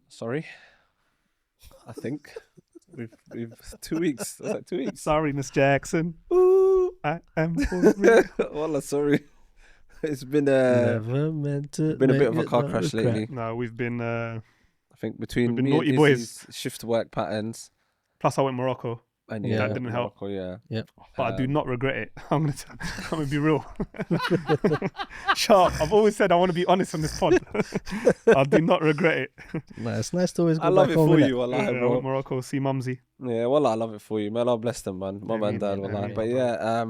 Sorry. I think we've 2 weeks. Was that 2 weeks? Sorry, Miss Jackson. Ooh, I am for real. Wallah, sorry. It's been Never meant to been a bit make of a it car not crash regret. lately. No, we've been. I think between been me naughty and boys. Izzy's shift work patterns Plus, I went Morocco. and Yeah. That didn't help. Morocco, yeah. Yep. But I do not regret it. I'm gonna be real. Sharp. I've always said I want to be honest on this pod. I do not regret it. Nah, it's nice to always go I love back it home, for innit? you, wallah, I went bro. Morocco, see Mumsy. Yeah, wallah, I love it for you, man. Allah bless them, man. Mum and dad, wallah. Ameen, But bro. yeah,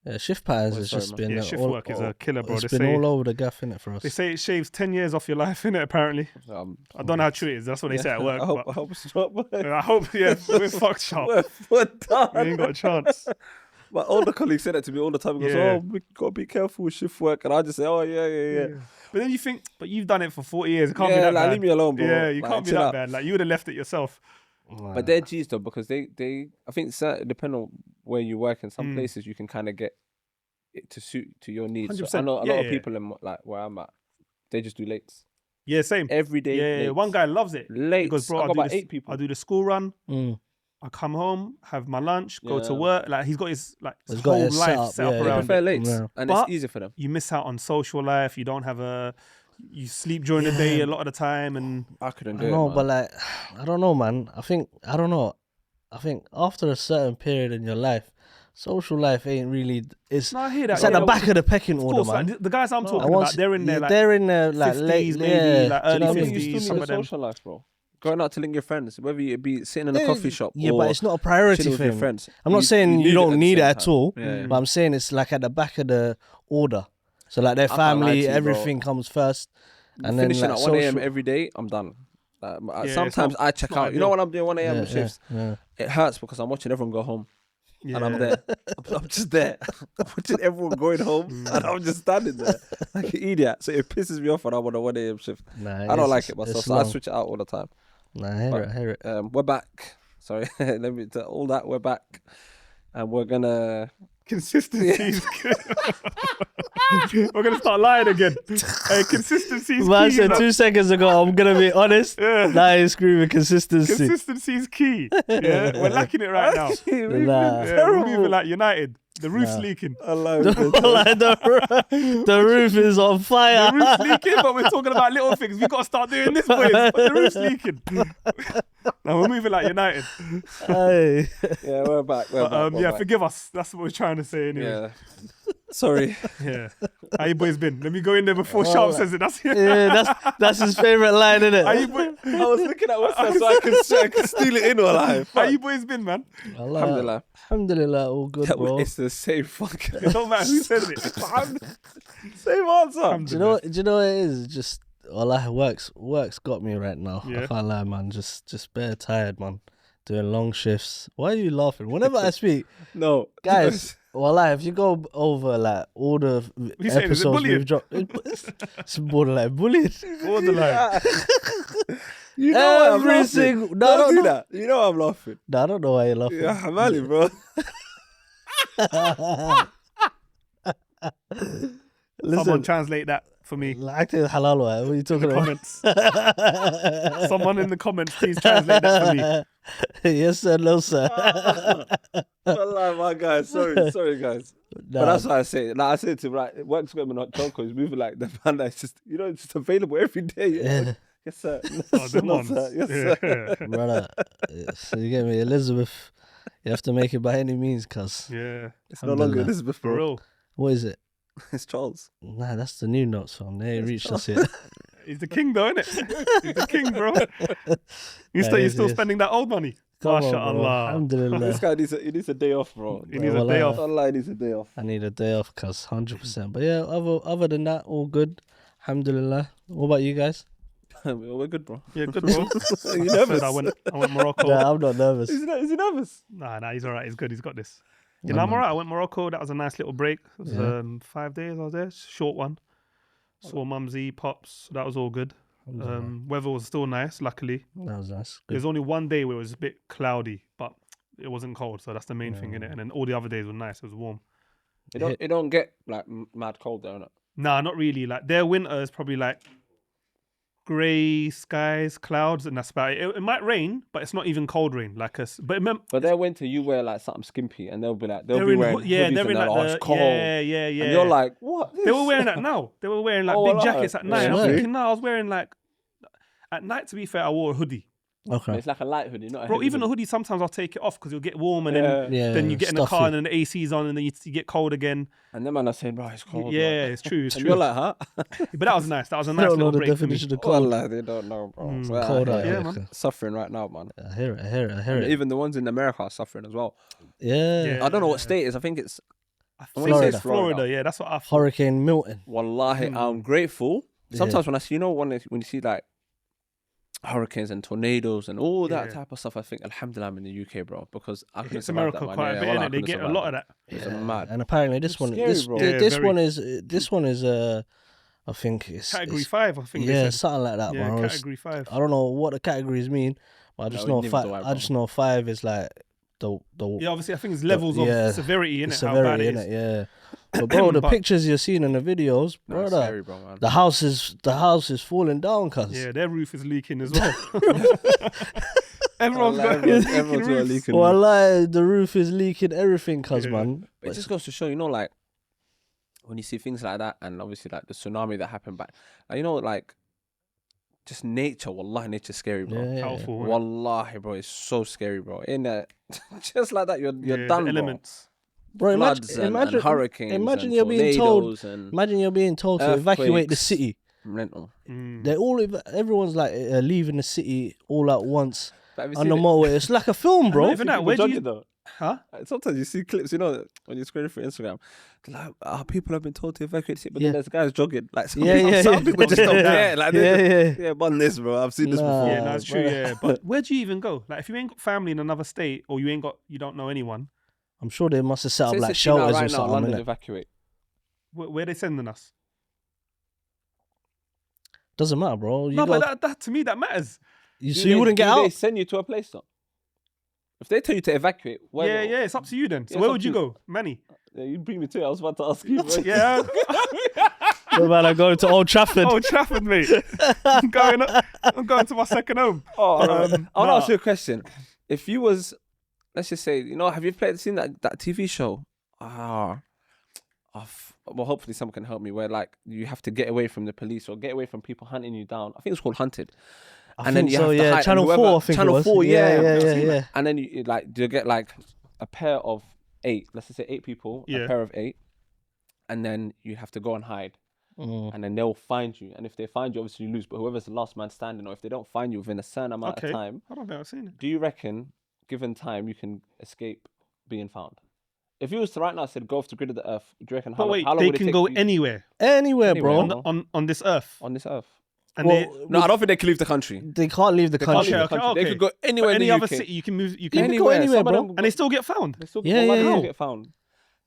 Yeah, shift patterns Oh, has sorry, just man. been Yeah, shift work is a killer, bro. It's They been say, all over the gaff, innit, for us. they say it shaves 10 years off your life, innit, apparently. I don't know how true it is. That's what they say at work. I but hope it's not. I hope, yeah, we're fucked, Sharp. We're We done. ain't got a chance. My older colleague said that to me all the time. He goes, Yeah. "Oh, we gotta be careful with shift work," and I just say, "Oh yeah." But then you think, but you've done it for 40 years. It can't be Yeah, that like, bad. leave me alone, bro. Yeah, you Like, can't be chill that out. bad. Like, you would have left it yourself. But they're G's though, because they I think depending on where you work, in some places you can kind of get it to suit to your needs. So I 100%. know a Yeah, lot of yeah. people in like where I'm at, they just do lates Yeah, same. every day. Yeah, lates. one guy loves it. Lates. He goes, bro, I I got do about this, 8 people. I do the school run. Mm. I come home, have my lunch, go to Yeah. work. Like, he's got his He's his got whole it set life up, set up yeah, They yeah. around prefer it. lates, Yeah. and But it's easier for them. you miss out on social life. You don't have you sleep during the day a lot of the time. And I couldn't I do it. know, Man. but like, I don't know, man. I think after a certain period in your life, social life ain't really. It's no, I hear that. it's at yeah, the back of the pecking of order, course, man. like, the guys I'm I talking want- about, they're in there like they're in there like 50s late, maybe, yeah. like Do you early know what I I mean? think you 50s, still some need a of them. social life, bro. Going out to link your friends, whether it be sitting in a coffee shop Yeah, or but it's not a priority chilling with for your him. friends. I'm not saying you it don't at the need it same at time. all, Yeah. but I'm saying it's like at the back of the order. So like their I can't lie family, to you, bro. everything comes first, and then Finishing like at 1 a.m. social. every day, I'm done. it's Sometimes not- I it's check not out. You know ideal. when I'm doing 1 a.m. Yeah, shifts? yeah. It hurts because I'm watching everyone go home. Yeah. And I'm there. I'm just there. I'm watching everyone going home and I'm just standing there like an idiot. So it pisses me off when I'm on a 1 a.m. shift. Nah, I don't like it's- it myself, it's so I long. switch it out all the time. Nah, hear it. We're back. Sorry, let me tell all that. We're back. And we're gonna. Consistency is good. We're gonna start lying again. Hey, consistency is Man key. said man. 2 seconds ago, I'm gonna be honest. Yeah. Now he's screaming consistency. Consistency is key. Yeah, we're lacking it right now. Nah. Yeah, we're moving like United. The roof's leaking. Like the roof is on fire. The roof's leaking, but we're talking about little things. We gotta start doing this, boys. But the roof's leaking. Now we're moving like United. Hey. Yeah, we're back. We're But, back. yeah, forgive us. That's what we're trying to say anyway. Yeah. Sorry. Yeah. How you boys been? Let me go in there before Sharp says it. That's Yeah, that's his favourite line, isn't it? How you boys? I was looking at Westside so I could steal it in while I. How you boys been, man? Alhamdulillah. Alhamdulillah, all good, bro. It's the same fucking. It don't matter who says it. Same answer. Do you know what it is? Just work's got me right now. Yeah. I can't lie, man. Just bare tired, man. Doing long shifts. Why are you laughing? Whenever I speak, No, guys, if you go over like all the You saying, is it episodes bullying? we've dropped, it's borderline bullying. Borderline. You know Every I'm laughing. single- No, Don't no, do that. You know I'm laughing. Nah, I don't know why you're laughing. Yeah, Hamali, bro. Someone Listen, translate that for me. acting halal. What are you talking about? Comments. Someone in the comments, please translate that for me. Yes sir, no sir. Wallahi, my guys. Sorry, guys. But that's why I say it. Like I said to him, like, it works with him not Choco. He's moving like the band that's just, it's just available every day. Yeah. Yes, sir. Oh, them No, ones. sir. Yes, sir. Yeah. Brother, so you get me, Elizabeth. You have to make it by any means, cuz. Yeah. It's no longer Alhamdulillah. Elizabeth, For bro. real. What is it? It's Charles. Nah, that's the new notes fam. They ain't reached us yet. He's the king though, innit? He's the king, bro. You're Yes, still yes. spending that old money. Come on, bro. MashaAllah. Alhamdulillah. This guy needs a day off, bro. He needs a Well, day off. Allah, he needs a day off. I need a day off, cuz 100%. But yeah, other than that, all good. Alhamdulillah. What about you guys? We're good, bro. Yeah, good, bro. Are you I nervous? said I went Morocco. Nah, I'm not nervous. Is he nervous? Nah, he's all right. He's good. He's got this. You know, I'm all right. I went Morocco. That was a nice little break. It was Yeah. 5 days I was there. Short one. Saw Mumsy, Pops. That was all good. Weather was still nice, luckily. That was nice. Good. There's only one day where it was a bit cloudy, but it wasn't cold. So that's the main thing, innit? And then all the other days were nice. It was warm. It don't get like mad cold there, innit? Nah, not really. Like their winter is probably like grey skies, clouds, and that's about it. It might rain, but it's not even cold rain. Like us, but But their winter, you wear like something skimpy, and they'll be like, they'll they're be in wearing yeah, hoodies they're in and like it's the cold. yeah. And you're like, what? They were wearing that now. They were wearing like Oh, big wow. jackets at night. I was Yeah. thinking, no, I was wearing like at night. To be fair, I wore a hoodie, Okay. It's like a light hoodie, not a bro. heavy Even a hoodie. hoodie, sometimes I'll take it off because it'll get warm, and Yeah. then you get in the car, stuffy. and then the AC's on, and then you get cold again. And them man are saying, bro, it's cold. Yeah, bro. it's true. It's And true. you're like, huh? But that was nice. That was a I nice don't know little the break for me. definition of cold. Wallah, they don't know, bro. So Cold out Yeah, here. man. Suffering right now, man. I hear it. I hear And it. even the ones in America are suffering as well. Yeah. Yeah. I don't know what state it is. I think it's I wanna think say it's it's Florida. Florida. Yeah, that's what I thought. Hurricane Milton. Wallahi, I'm grateful. Sometimes when I see, when you see like hurricanes and tornadoes and all that Yeah. type of stuff, I think, alhamdulillah, I'm in the UK, bro, because I It couldn't hits survive America that, man. quite a Yeah, bit, wallah, I innit? They couldn't get a survive lot of that. It's mad. And apparently this It's one, scary, this bro. Yeah, this very. one is I think it's Category it's, 5, I think. they yeah, said. something like that, Yeah, bro. It's- category 5. I don't know what the categories mean, but I just No, know neither five. do I, I bro. just know 5 is like the Yeah, obviously, I think it's levels yeah, of severity in the it. How bad severity it in is. it. Yeah, but bro, the But- pictures you're seeing in the videos, No, it's brother, scary, bro, man. the house is falling down, cuz. Yeah, their roof is leaking as well. Everyone's Wallah, got everyone's leaking got a roofs. leaking Well, roof. like, the roof is leaking everything, cuz Yeah. man. But it just goes to show, like, when you see things like that, and obviously like the tsunami that happened back, like, like just nature. Wallahi, nature's scary, bro. Yeah, Powerful. innit? Wallahi, bro, it's so scary, bro. In that, just like that, you're Yeah, done, the bro. elements. Bro, Floods and hurricanes. imagine and you're being told- tornadoes and Imagine you're being told to evacuate the Earthquakes. city. mental. They're all everyone's like leaving the city all at once But have you on seen the it? motorway. It's like a film, And bro. not even that, People where do jogging you... though. Huh? Sometimes you see clips, when you're scrolling through Instagram, like, people have been told to evacuate the city, but Yeah. then there's guys jogging. Like some Yeah, people, yeah, some yeah. people just don't care. Like, Yeah, yeah, bun this, bro. I've seen this Nah. before. Yeah, no, it's true. brother. Yeah, but where do you even go? Like, if you ain't got family in another state, or you don't know anyone, I'm sure they must have set up Say like 60 now, shelters right or now, something. London innit? evacuate. where they sending us? Doesn't matter, bro. You No, got, but that to me that matters. so you wouldn't get Do they out. send you to a place though? If they tell you to evacuate, where? Yeah, it's up to you then. So Yeah, where it's up would to you you. go, Manny? Yeah, you bring me to it. I was about to ask you. Bro. Yeah, What about I going to Old Trafford? Old Trafford, mate. I'm going to my second home. Oh, I want to nah. ask you a question. If you was, let's just say, have you seen that TV show? Well, hopefully someone can help me. Where like you have to get away from the police or get away from people hunting you down. I think it's called Hunted. I think you so. have to Yeah, hide, Channel and 4. I whoever- think Channel it was. 4, yeah. yeah. And then you get like a pair of 8. Let's just say 8 people. Yeah. A pair of 8, and then you have to go and hide. Mm. And then they'll find you. And if they find you, obviously you lose. But whoever's the last man standing, or if they don't find you within a certain amount Okay. of time, I don't think I've seen it. do you reckon, given time, you can escape being found? If you was to right now said go off the grid of the earth, do you reckon But wait, how long they would it can take go for you anywhere Anywhere, bro. Anywhere. on this earth, on this earth? and Well, No, I don't think they can leave the country. They can't leave the They can't country. leave the country. Okay. They could go anywhere but in any the other UK. city you can move. You You can, can go anywhere, Some of bro. them- and they still get found. They still, Yeah, wallahi, yeah, they still yeah. get found.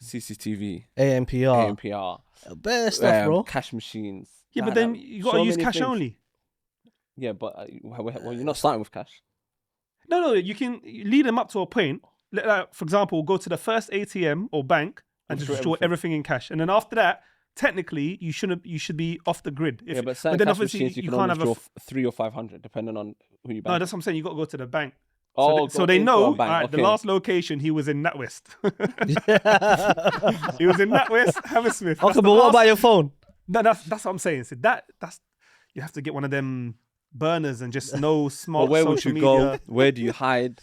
CCTV, AMPR. ANPR, Bare stuff, bro. cash machines. Yeah, but Like then that. you got to So use many cash things. only. Yeah, but well, you're not starting with cash. No, you can lead them up to a point. Like, for example, go to the first ATM or bank and just Destroy store everything in cash, and then after that, technically, you should be off the grid. Yeah, but certain then cash obviously machines you can can't only have draw 300 or 500, depending on who you bank. No, that's what I'm saying. You got to go to the bank. Oh, So go they into know, a bank, all right, the okay. last location he was in NatWest. He was in NatWest, Hammersmith. Okay, but what about your phone? No, that's what I'm saying. So that's you have to get one of them burners and just know smart But where would social you media. go? Where do you hide?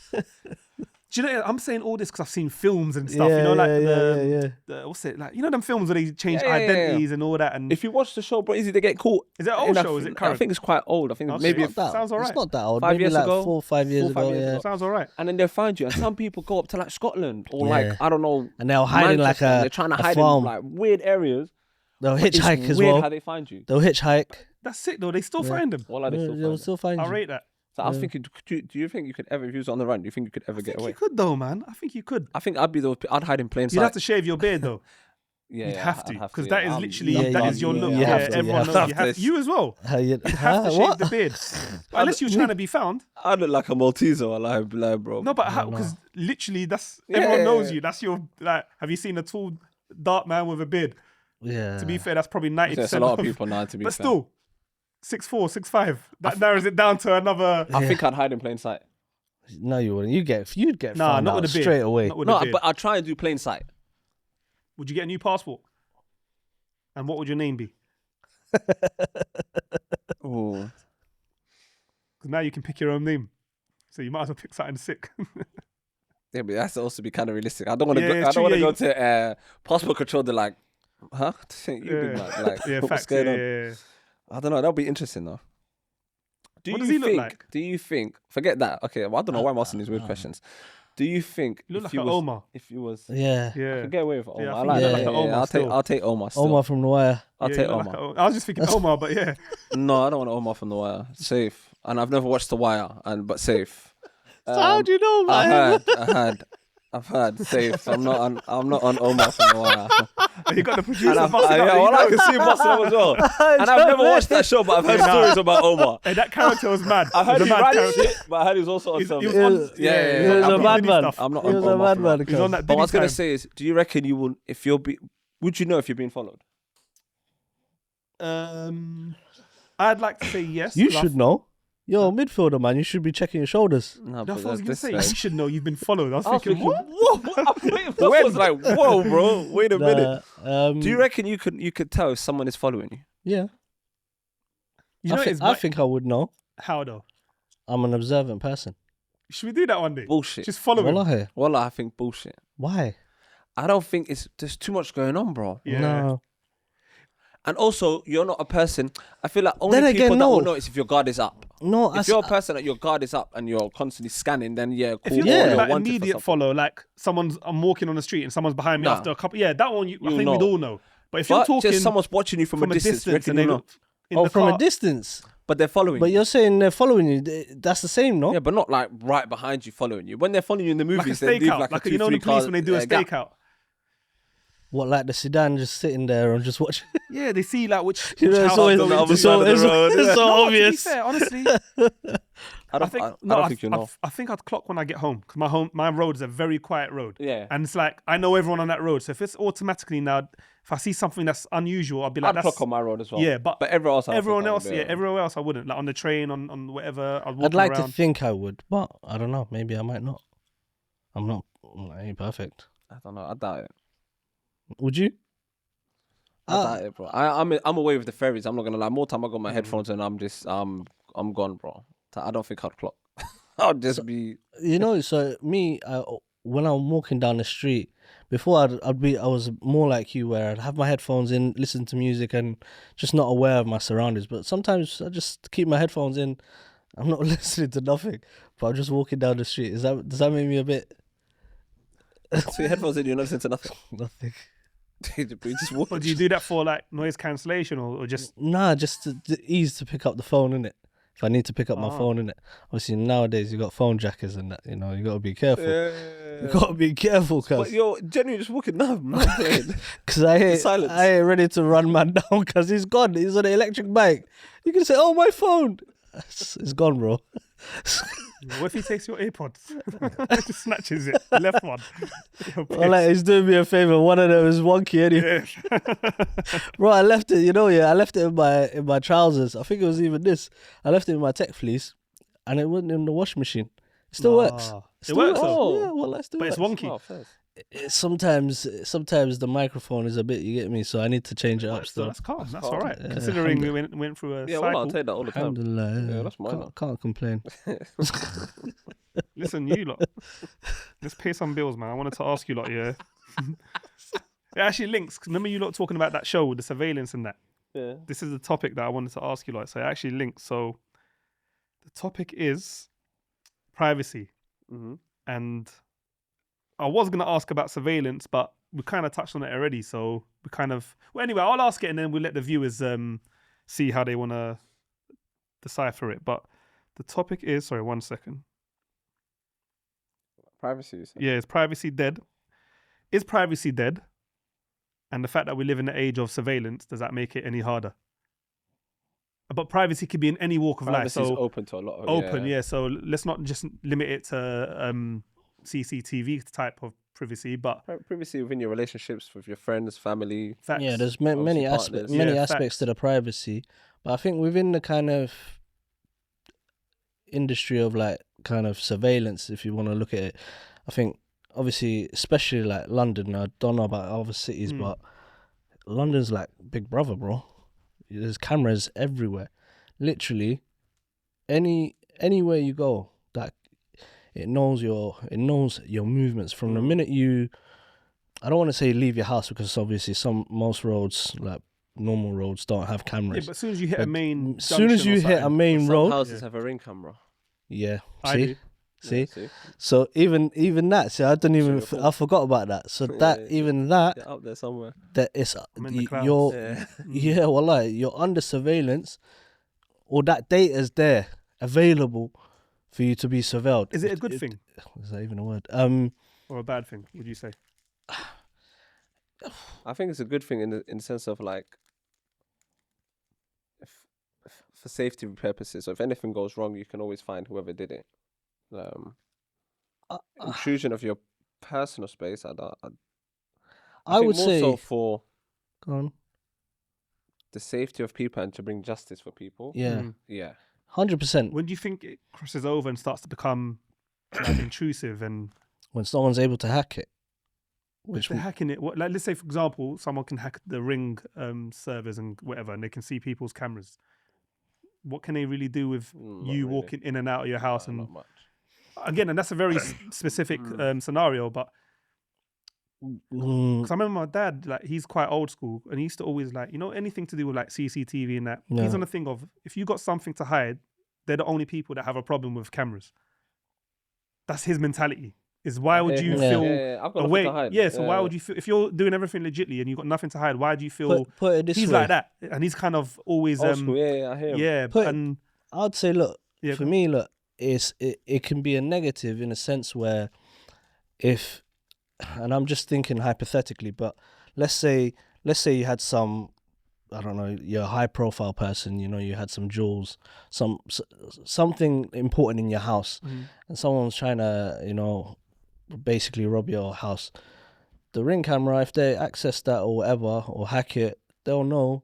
Do you know? I'm saying all this because I've seen films and stuff. Yeah, you know, like yeah. the what's it like? You know, them films where they change Yeah, yeah, yeah. identities and all that. And If you watch the show, bro, Izzy, they get caught. is it an old in a- show? Is it I current? think it's quite old. I think Okay. maybe It's That- Sounds alright. It's not that old. 5 Maybe years like ago? 4 or 5 years 4 or 5 ago, years yeah. ago. Sounds all right. and then they'll find you. And some people go up to like Scotland or Yeah. like, I don't know. And they're hiding like Manchester, and a, they're trying to a hide farm. in like weird areas. They'll It's hitchhike as weird well. how they find you. They'll hitchhike. That's sick though. They still Yeah. find them. Well, they still They'll find still find I you. rate that. So I was thinking, do you think you could ever, if you was on the run, do you think you could ever I get think away? you could though, man. I think you could. I think I'd hide in plain sight. You'd have to shave your beard though. Yeah, You'd yeah, have I'd to, because yeah. that is literally yeah, that you- is your you look. have Yeah, to, you everyone have knows to. you have. You as well. You You have to shave what? the beard, unless you're trying to be found. I look like a Malteser, like, bro. No, but how? Because literally, that's everyone Yeah. knows you. That's your like. Have you seen a tall, dark man with a beard? Yeah. To be fair, that's probably 90%. There's a lot of people now, to be But fair. still, 6'4", 6'5". That narrows it down to another. I think I'd hide in plain sight. No, you wouldn't. You'd get Nah, found not out with a beard. straight away. Not with a No, beard. but I'd try and do plain sight. Would you get a new passport? And what would your name be? Oh, Because now you can pick your own name. So you might as well pick something sick. yeah, but that's also be kind of realistic. I don't want to. Yeah, I it's don't want to true, go to passport control. They're like, huh? You big man. Like, yeah, what's facts. going on? Yeah. I don't know. That'll be interesting though. What does he look like? Do you think? Forget that. Okay, well, I don't know why I'm asking these weird questions. Do you think You look if like you an was, Omar. if you was, Yeah. I Yeah. could get away with Omar. Yeah, I I think like you that. look like an Omar still. I'll take Omar. Still. Omar from The Wire. I'll Yeah, take you look Omar. like I was just thinking Omar, but yeah. No, I don't want Omar from The Wire. Safe. And I've never watched The Wire, but safe. So how do you know about him? I've heard. Safe. I'm not on Omar from The Wire. You got the producer And I've, busting up. yeah, You well, I know. can see him busting up as well. And I've never watched that show, but I've heard stories about Omar. Hey, that character was mad. I heard He was he a mad ran character. shit, but I heard he was also on He some. was Yeah, on, he was a I'm bad doing man. stuff. I'm not He on was a Omar bad from man. that. He's on that But what I was Diddy gonna time. say is, do you reckon you will, if you're, would you know if you're being followed? I'd like to say yes. You 'cause should know. You're a midfielder, man. You should be checking your shoulders. No, That's but what I was going to this say. guy- You should know you've been followed. I was I was thinking, thinking, what? whoa, I was like, whoa, bro, wait a minute. Nah, Do you reckon you could tell if someone is following you? Yeah. You know, I think I would know. how though? I'm an observant person. Should we do that one day? Bullshit. Just follow him. Wallahi. Well, I think bullshit. Why? I don't think there's too much going on, bro. Yeah. No. And also, you're not a person. I feel like only Then people again, that will no. notice if your guard is up. No, If you're a person that your guard is up and you're constantly scanning, then yeah, cool. If you're or Yeah. talking about wanted for immediate something. follow, like I'm walking on the street and someone's behind me Nah. after a couple, yeah, that one I You'll think know. we'd all know. But if you're But talking just someone's watching you from a distance, you and reckon they you know. look in the from car, a distance. But they're following But you. you're saying they're following you. That's the same, no? Yeah, but not like right behind you following you. When they're following you in the like a movies, they leave stakeout, like a you know the 2-3 police car when they do a gap. stakeout. What, like the sedan just sitting there and just watching? Yeah, they see like which You know, house it's always to go into. other it's side so, of the it's, road. it's so No, obvious. To be fair, honestly, I don't think you know. I think I'd clock when I get home because my road is a very quiet road. Yeah. And it's like I know everyone on that road. So if it's automatically now, if I see something that's unusual, I'll be like, I'd that's clock on my road as well. yeah. But everyone else, everyone else I wouldn't. Like on the train, on whatever. I'd like around. to think I would, but I don't know. Maybe I might not. I ain't perfect. I don't know. I doubt it. Would you? I doubt it, bro. I'm away with the ferries. I'm not gonna lie. More time I got my headphones and I'm gone, bro. I don't think I'd clock. I'll just be. You know, so me, when I'm walking down the street, before I was more like you, where I'd have my headphones in, listen to music, and just not aware of my surroundings. But sometimes I just keep my headphones in. I'm not listening to nothing, but I'm just walking down the street. Does that make me a bit So your headphones in, you're not listening to nothing. nothing? You just walk. Or do you do that for like noise cancellation or just? Nah, just to ease to pick up the phone, innit? If I need to pick up my Ah. phone, innit? Obviously nowadays you got phone jackers and that. You know, you got to be careful. Yeah. You got to be careful, But cause you're genuinely just walking. No, I'm not playing. Silence. I ain't ready to run man down because he's gone. He's on an electric bike. You can say, "Oh, my phone." It's gone, bro. What if he takes your AirPods? Just snatches it, the left one. You're Well, like, he's doing me a favor. One of them is wonky anyway. Bro, I left it, I left it in my trousers. I think it was even this. I left it in my tech fleece and it went in the washing machine. It still works. Nah. It It still works works. though? Yeah, well, it still But it's works. wonky. Oh, fair. Sometimes the microphone is a bit, you get me? So I need to change it up So still. that's calm. That's calm. all right. Yeah, Considering we went through a Yeah, cycle. well, I'll take that all the time. Alhamdulillah. Yeah, that's mine. Can't complain. Listen, you lot. Let's pay some bills, man. I wanted to ask you lot, yeah. It actually links. 'Cause remember you lot talking about that show with the surveillance and that? Yeah. This is the topic that I wanted to ask you lot. So it actually links. So the topic is privacy. Mm-hmm. And I was going to ask about surveillance, but we kind of touched on it already. So we kind of... Well, anyway, I'll ask it and then we'll let the viewers see how they want to decipher it. But the topic is... Sorry, 1 second. Privacy. You said? Yeah, is privacy dead? Is privacy dead? And the fact that we live in the age of surveillance, does that make it any harder? But privacy could be in any walk of life. Privacy is So open to a lot of open, yeah. So let's not just limit it to CCTV type of privacy, but Privacy within your relationships with your friends, family. facts. Yeah, there's many Obviously aspects, partners. many Yeah, aspects to the privacy, But I think within the kind of industry of like kind of surveillance, if you want to look at it, I think obviously, especially like London, I don't know about other cities, but London's like Big Brother, bro. There's cameras everywhere. Literally, anywhere you go, that it knows your movements from the minute you. I don't want to say leave your house because obviously most roads, like normal roads, don't have cameras. Yeah, but as soon as you hit a main, as soon as you hit a main road, some houses have a ring camera. yeah. I do. See. Yeah, see? So even that, see, I don't even. I forgot about that. So that even that, They're up there somewhere. that is I'm in the clouds. yeah, well, like you're under surveillance, or that data's there available for you to be surveilled. Is it a good thing Is that even a word? or a bad thing? Would you say? I think it's a good thing in the sense of like, for safety purposes. So if anything goes wrong, you can always find whoever did it. Intrusion of your personal space, I think would more say so for go on. the safety of people and to bring justice for people. Yeah, Yeah. 100%. When do you think it crosses over and starts to become like intrusive and When someone's able to hack it, if they're hacking it? What, like, let's say for example, someone can hack the Ring servers and whatever, and they can see people's cameras. What can they really do with you walking in and out of your house? And not much. Again, and that's a very specific scenario, but because I remember my dad, like he's quite old school, and he used to always like, anything to do with like CCTV and that. Yeah. He's on the thing of, if you got something to hide, they're the only people that have a problem with cameras. That's his mentality. Is why would you feel I've got away? nothing to hide. Yeah, so why would you feel, if you're doing everything legitly and you've got nothing to hide, why do you feel put it this he's way. like that? And he's kind of always Old school, I hear him. yeah, and I'd say, look, Yeah, for me, look, it can be a negative in a sense where if, and I'm just thinking hypothetically, but let's say you had some, I don't know, you're a high profile person, you had some jewels, something important in your house, and someone's trying to, basically rob your house. The Ring camera, if they access that or whatever, or hack it, they'll know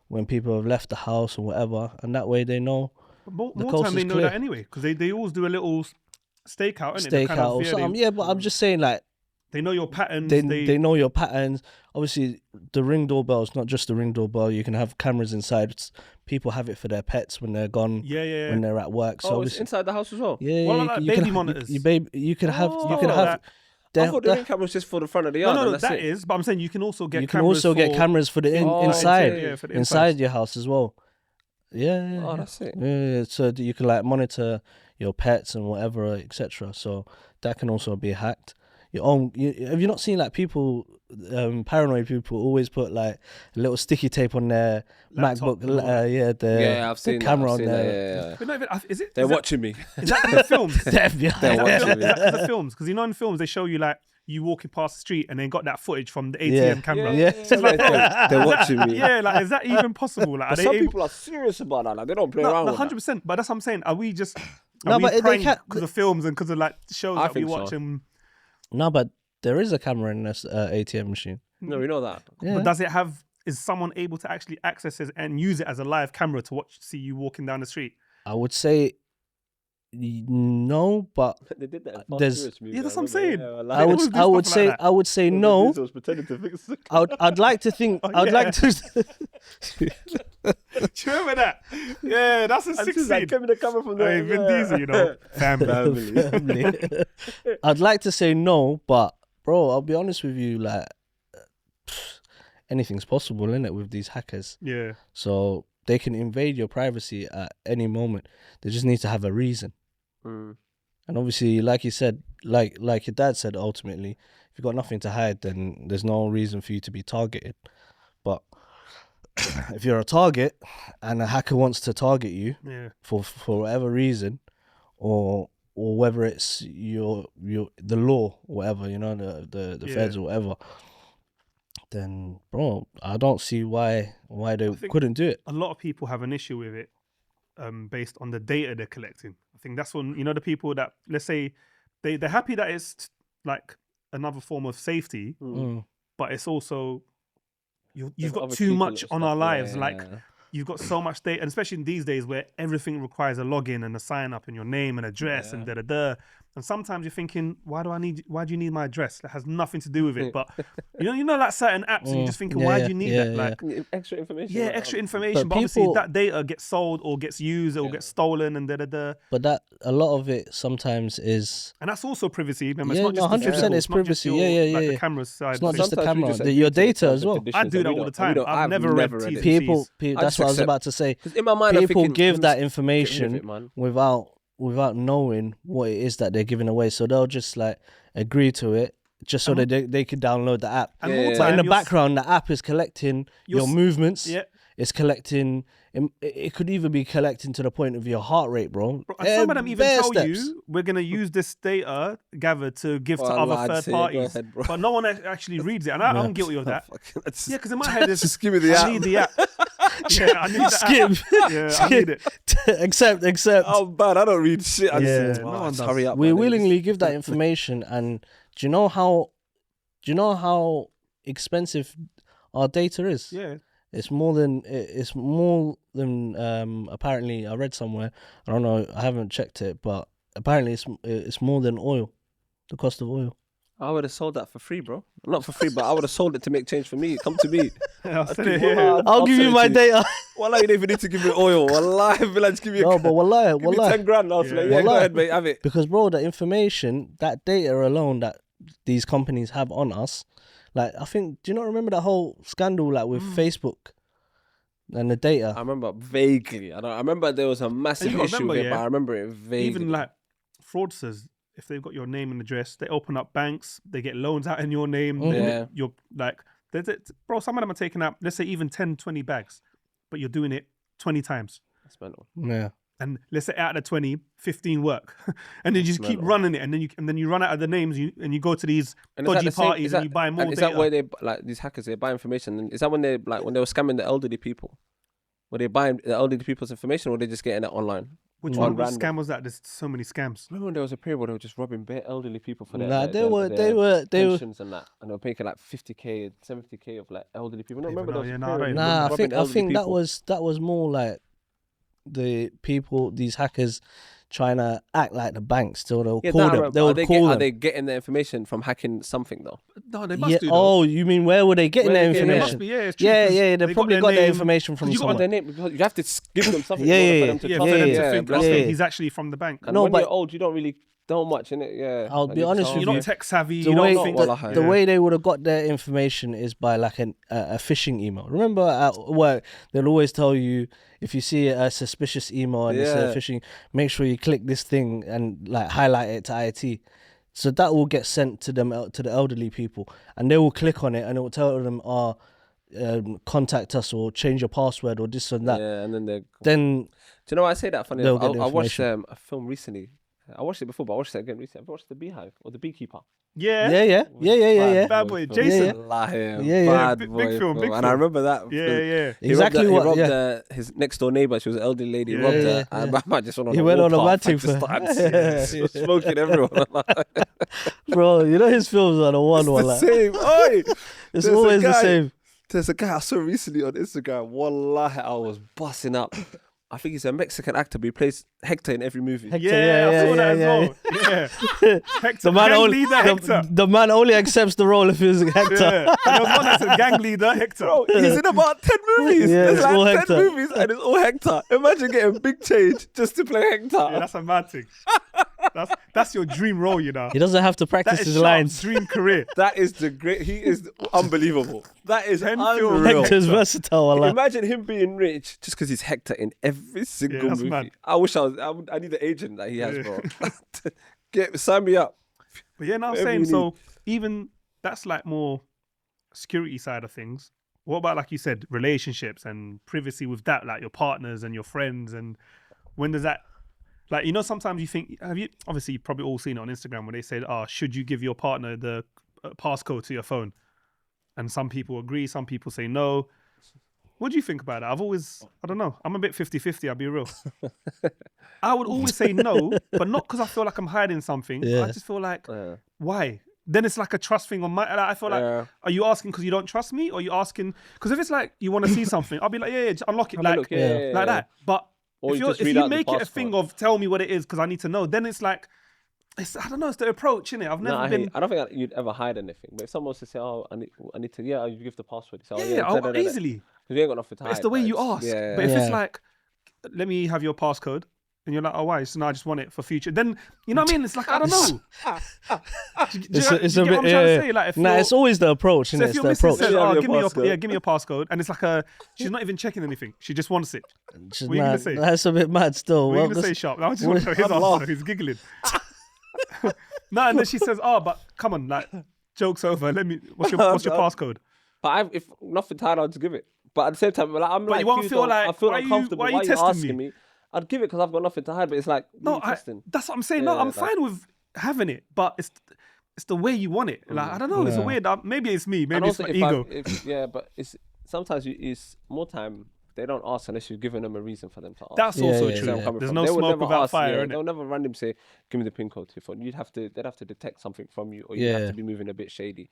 when people have left the house or whatever, and that way they know. more coast time they is know clear. that anyway, because they always do a little stakeout, innit? Stakeout Kind of, or something. Yeah, but I'm just saying, like, they know your patterns. they know your patterns. Obviously, the Ring doorbell is not just the Ring doorbell. You can have cameras inside. People have it for their pets when they're gone. Yeah. When they're at work. So Oh, it's obviously, inside the house as well? yeah. What about, like, baby monitors? You can have. Oh, You can like have. that. I thought the Ring camera was just for the front of the yard. No, and that's that it. is. But I'm saying you can also get. You can also get cameras for the inside. Yeah, for the inside your house as well. Yeah. Oh, that's it. Yeah, so that you can like monitor your pets and whatever, etc. So that can also be hacked. Have you not seen like people, paranoid people always put like a little sticky tape on their Laptop, MacBook? I've seen the camera that. on there. Yeah. But no, is it? They're watching me. Is that the films? The FBI. They're watching Is me. that the films? Because in films they show you like you walking past the street and they got that footage from the ATM Yeah. camera. Yeah. So it's like, They're watching me. yeah, like is that even possible? Like, But are some they able? people are serious about that. Like, they don't play around with 100%. But that's what I'm saying. Are we just? No, but they can't- because of films and because of like shows I that we think so. watch and. No, but there is a camera in this ATM machine. that. No, we know that. Yeah. But does it have? Is someone able to actually access it and use it as a live camera to see you walking down the street? I would say no, but They did that in Fast There's- Furious movie, Yeah, that's I what I'm saying. remember. They I always would do I would stuff say like that. I would say no. Diesel was pretending to fix it. I'd like to think I'd yeah. like to. Do you remember that? Yeah, that's a And 16. she's like, give me the camera from Hey, there. Vin yeah. Diesel, you know, family. Family. I'd like to say no, but bro, I'll be honest with you, like anything's possible, innit, with these hackers. Yeah. So they can invade your privacy at any moment. They just need to have a reason. Mm. And obviously, like you said, like your dad said, ultimately, if you've got nothing to hide, then there's no reason for you to be targeted. But if you're a target and a hacker wants to target you Yeah. for whatever reason, or whether it's your the law, whatever, the Yeah. feds or whatever, then bro, I don't see why they think- couldn't do it. A lot of people have an issue with it based on the data they're collecting. I think that's when, the people that, let's say, they're happy that it's like another form of safety, Mm. but it's also, you've There's got other too people much and on stuff, our lives. yeah. Like, you've got so much data, and especially in these days where everything requires a login and a sign up and your name and address and da-da-da. And sometimes you're thinking, why do you need my address? That has nothing to do with it. But you know, like certain apps, and you're just thinking, why do you need that? Like extra information. Yeah, extra information. But obviously that data gets sold or gets used or gets stolen and da-da-da. But that a lot of it sometimes is, and that's also privacy. Remember, yeah, it's not just 100% it's privacy. Like the camera side. It's not just the Sometimes we camera, just your agree to data as well. I do that all the time. I've never read T's and People, C's. that's what I was about to say. In my mind, I'm People thinking, give that get rid of information it, man. without knowing what it is that they're giving away. So they'll just like agree to it just so that they can download the app. And more But time, in the you're background, the app is collecting your movements. Yeah. It's collecting. It could even be collecting to the point of your heart rate, bro. And some of them even Bare tell steps. you, we're going to use this data gathered to give to Well, other I'd third say, go parties. ahead, bro. But no one actually reads it. And I'm guilty of that. Yeah, because in my head, Just give me the app. I need the app. Yeah, I need that Skip. app. Yeah, I need it. Accept. Oh, bad. I don't read shit. I Yeah. just, No one does. hurry up. We man. willingly give that information, and do you know how expensive our data is? Yeah. It's more than apparently I read somewhere. I don't know. I haven't checked it, but apparently it's more than oil, the cost of oil. I would have sold that for free, bro. Not for free, but I would have sold it to make change for me. Come to me. I'll send Okay, it here. I'll give you my data. Wallah, you don't even need to give me oil. Wallah, Bilal, just give me No, but wallahi, give me 10 grand. I was like, yeah, go Wallah. ahead, mate, have it. Because bro, the information, that data alone that these companies have on us, like I think, do you not remember that whole scandal like with Facebook and the data? I remember vaguely. I remember there was a massive you gotta issue remember, with it, yeah, but I remember it vaguely. Even like fraudsters, if they've got your name and address, they open up banks, they get loans out in your name. Yeah. You're like, bro, some of them are taking out, let's say even 10, 20 bags, but you're doing it 20 times. That's mental. Yeah. And let's say out of the 20, 15 work. And then you just keep running it. And then you run out of the names and you go to these And is that dodgy the same- parties is that- and you buy more and is data. that where they, like, these hackers, they buy information? And is that when they were scamming the elderly people? Were they buying the elderly people's information, or were they just getting it online? Which One one random. scam was that? There's so many scams. Remember when there was a period where they were just robbing bare elderly people for their, Nah, their they were pensions and that, and they were paying like 50k, 70k of like elderly people. No, remember know, those yeah, no, I period don't of Nah, I robbing think elderly that people? was more like the people, these hackers, trying to act like the banks. So they'll Yeah, call that I them. remember. They would call Are them. they getting their information from hacking something though? No, they must Yeah. do. Though. Oh, you mean where were they getting Where their they getting They it? must information? be. Yeah, it's true, Yeah, 'cause yeah. They probably got their name. information from You got someone. their name because you have to give them something Yeah, in order yeah, for them to Yeah, trust for them it. to Yeah, think, bless okay, them. he's actually from the bank. And No, when but- you're old, you don't really much in it. Yeah, I'll Like, be you honest just with You're you. not tech savvy. The You way, don't think. Wallahi, the yeah. way they would have got their information is by like a phishing email. Remember at work, they'll always tell you if you see a suspicious email and it's a Yeah. phishing, make sure you click this thing and like highlight it to IT. So that will get sent to them, to the elderly people, and they will click on it and it will tell them, contact us or change your password or this and that. Yeah, and then Then do you know why I say that? Funny They'll enough, get the I watched information. a film recently. I watched it before, but I watched it again recently. I've watched The Beehive or The Beekeeper. Yeah. yeah. Bad boy, film. Jason. Yeah. Bad Big boy film, big And I film. remember that. Yeah, film. yeah. Exactly he what. robbed Yeah. his next door neighbor. She was an elderly lady. He Yeah, robbed yeah, her. yeah. And my man just went on He a went on a warpath mad and thing just started for- smoking everyone. Bro, you know his films are the one. It's the Like, same. Oi, it's there's a always the guy- same. There's a guy I saw recently on Instagram. Wallahi, I was busting up. I think he's a Mexican actor, but he plays Hector in every movie. Hector, Yeah, I saw that as well. Yeah. Hector, The man gang only leader Hector. the man only accepts the role if he's Hector. Yeah. And there was one that's a gang leader Hector. Bro, he's in about 10 movies. Yeah, There's it's all like 10 Hector. movies and it's all Hector. Imagine getting big change just to play Hector. Yeah, that's a mad thing. That's your dream role, you know. He doesn't have to That practice is his Sharp's lines. dream career. That is he is unbelievable. That is Penfield unreal. Hector's versatile. Allah. Imagine him being rich just because he's Hector in every single that's movie. mad. I wish I need an agent that he has, bro. Sign me up. But yeah, no, I'm Whatever saying you so. Even that's like more security side of things. What about, like you said, relationships and privacy with that, like your partners and your friends? And when does that, like, you know, sometimes you think, obviously you've probably all seen it on Instagram when they say, should you give your partner the passcode to your phone? And some people agree, some people say no. What do you think about that? I don't know. I'm a bit 50-50, I'll be real. I would always say no, but not because I feel like I'm hiding something. Yeah. I just feel like, why? then it's like a trust thing on my. Like, I feel like, are you asking because you don't trust me, or are you asking because if it's like you want to see something, I'll be like, yeah, just unlock it, like that. But Or if you make it a thing of tell me what it is because I need to know, then it's like, I don't know, it's the approach, innit? I've never been. I don't think you'd ever hide anything. But if someone was to say, "Oh, I need to," you give the password. You say, Easily. Because you ain't got nothing to hide. It's the way you ask. Yeah. But if it's like, let me have your passcode. And you're like, oh, why? So now I just want it for future. Then, you know what I mean? It's like, I don't know. It's a bit, it's always the approach, isn't it? So if your It's the missus approach. says, give me your passcode. And it's like she's not even checking anything. She just wants it. What are you going to say? That's a bit mad still. What are you going to say, Sharp? I just want to know his answer. He's giggling. No, and then she says, oh, but come on, like, joke's over. What's your passcode? But if nothing tied, I'll just give it. But at the same time, like, I'm like, you won't feel like, I feel uncomfortable. Why are you asking me? I'd give it because I've got nothing to hide, but it's like, that's what I'm saying. No, I'm fine with having it, but it's the way you want it. Like, I don't know, it's a weird, maybe it's me, maybe it's my ego. But it's sometimes it's more time, they don't ask unless you've given them a reason for them to ask. That's also true. There's no smoke without fire, innit? They'll never random say, give me the PIN code to your phone. They'd have to detect something from you, or you have to be moving a bit shady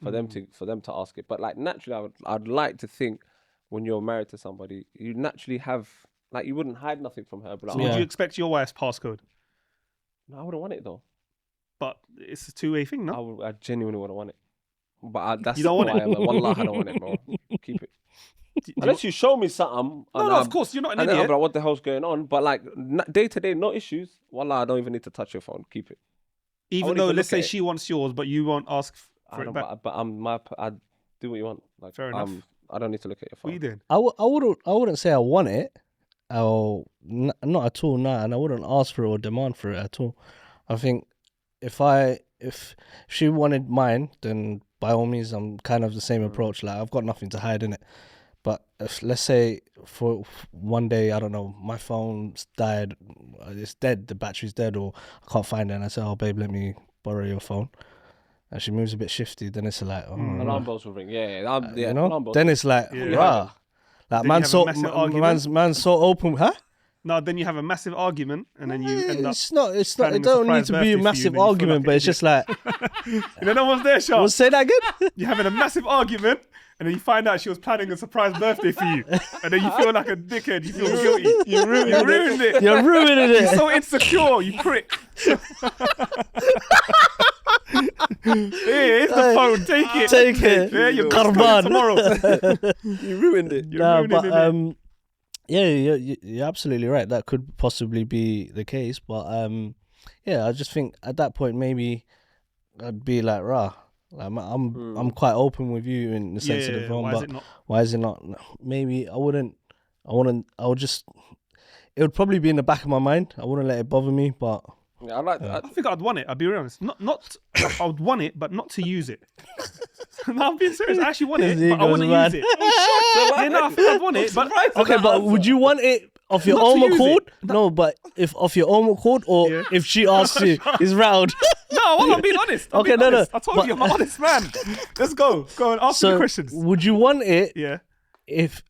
for them to ask it. But like naturally, I'd like to think when you're married to somebody, you naturally have, like, you wouldn't hide nothing from her. But like, so would you expect your wife's passcode? No, I wouldn't want it though. But it's a two-way thing, no? I genuinely wouldn't want it. But that's you don't want it? Wallah, I don't want it, bro. Keep it. Unless you show me something. No, of course, you're not an idiot. I'm like, what the hell's going on? But like, day to day, no issues. Wallah, I don't even need to touch your phone. Keep it. Even though, let's say she wants yours, but you won't ask for it back. But I do what you want. Like, fair enough. I don't need to look at your phone. What are you I doing? wouldn't say I want it. Not at all, and I wouldn't ask for it or demand for it at all. I think if she wanted mine, then by all means, I'm kind of the same approach. Like, I've got nothing to hide in it. But if, let's say, for one day, I don't know, my phone's died, it's dead, the battery's dead, or I can't find it, and I say, oh, babe, let me borrow your phone. And she moves a bit shifty, then it's like, alarm bells will ring. Yeah, you know? Then it's like, rah. Like, man's so open, huh? No, then you have a massive argument, and then you end up. It's not. It don't need to be a massive argument, but it's just like. You know, no one's there, Sharp. Well, say that again. You're having a massive argument, and then you find out she was planning a surprise birthday for you, and then you feel like a dickhead. You feel guilty. You ruined it. You're ruining it. You're so insecure, you prick. Here's the phone. Take it. Take it. Yeah, you're Karban. tomorrow. You ruined it. You're absolutely right. That could possibly be the case, but I just think at that point maybe I'd be like, rah. Like, I'm quite open with you in the sense of the phone, but why is it not? Maybe I would just. It would probably be in the back of my mind. I wouldn't let it bother me, but. Yeah, I think I'd want it. I'll be real honest. Not. I would want it, but not to use it. No, I'm being serious. I actually want it, but I wouldn't use it. I think I'd want it, but okay. But would you want it of your own accord? No, but if of your own accord, or if she asks you, is round. No, I'm being honest. No. I told you, I'm an honest man. Let's go and ask me questions. Would you want it? Yeah. If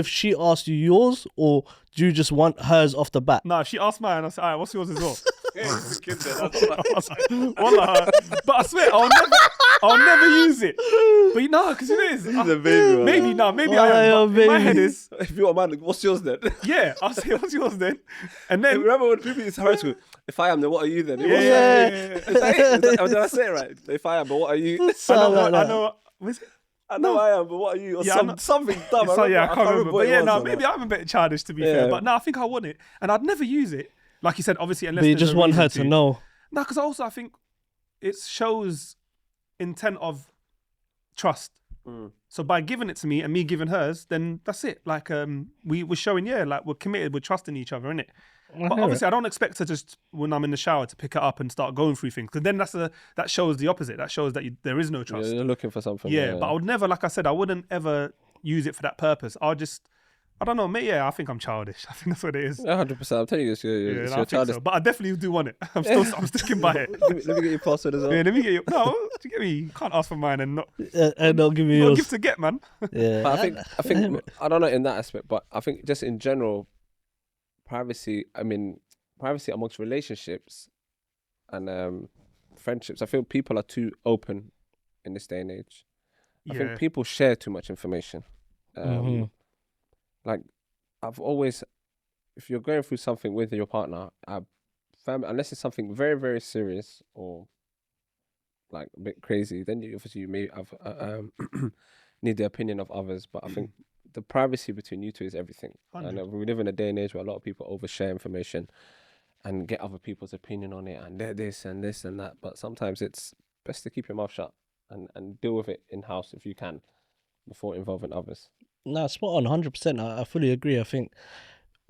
she asked you yours, or do you just want hers off the bat? No, if she asked mine, I say, all right, what's yours as well? Wallah. But I swear, I'll never use it. But you know, because it is. Maybe I am. But my head is. If you want mine, what's yours then? Yeah, I'll say, what's yours then? And then. Remember when people used to high school, if I am, then what are you then? Yeah. Did I say it right? If I am, but what are you? I know. Was it? I know I am, but what are you? Or something dumb. I can't remember. But yeah, no, maybe I'm a bit childish to be fair. But no, I think I want it. And I'd never use it. Like you said, obviously, unless. But you just want her to know. No, because also I think it shows intent of trust. So by giving it to me and me giving hers, then that's it. Like we're showing, like we're committed, we're trusting each other, innit? But obviously, I don't expect her just when I'm in the shower to pick it up and start going through things. Because then that shows the opposite. That shows that there is no trust. Yeah, you're looking for something. Yeah, but I would never, like I said, I wouldn't ever use it for that purpose. I don't know, mate. Yeah, I think I'm childish. I think that's what it is. 100%. I'm telling you this. You're childish. So. But I definitely do want it. I'm sticking by it. Let me get your password as well. Yeah, let me get your. No, you get me. You can't ask for mine and not. And not give me yours. Not give to get, man. Yeah. But I think I don't know in that aspect, but I think just in general, privacy amongst relationships, and friendships. I feel people are too open in this day and age. I Yeah. think people share too much information. Like, I've always, if you're going through something with your partner, unless it's something very, very serious or like a bit crazy, then you may have need the opinion of others. But I think the privacy between you two is everything. 100. And we live in a day and age where a lot of people overshare information and get other people's opinion on it, and they're this and this and that. But sometimes it's best to keep your mouth shut and deal with it in-house if you can before involving others. No, spot on, 100%. I fully agree. I think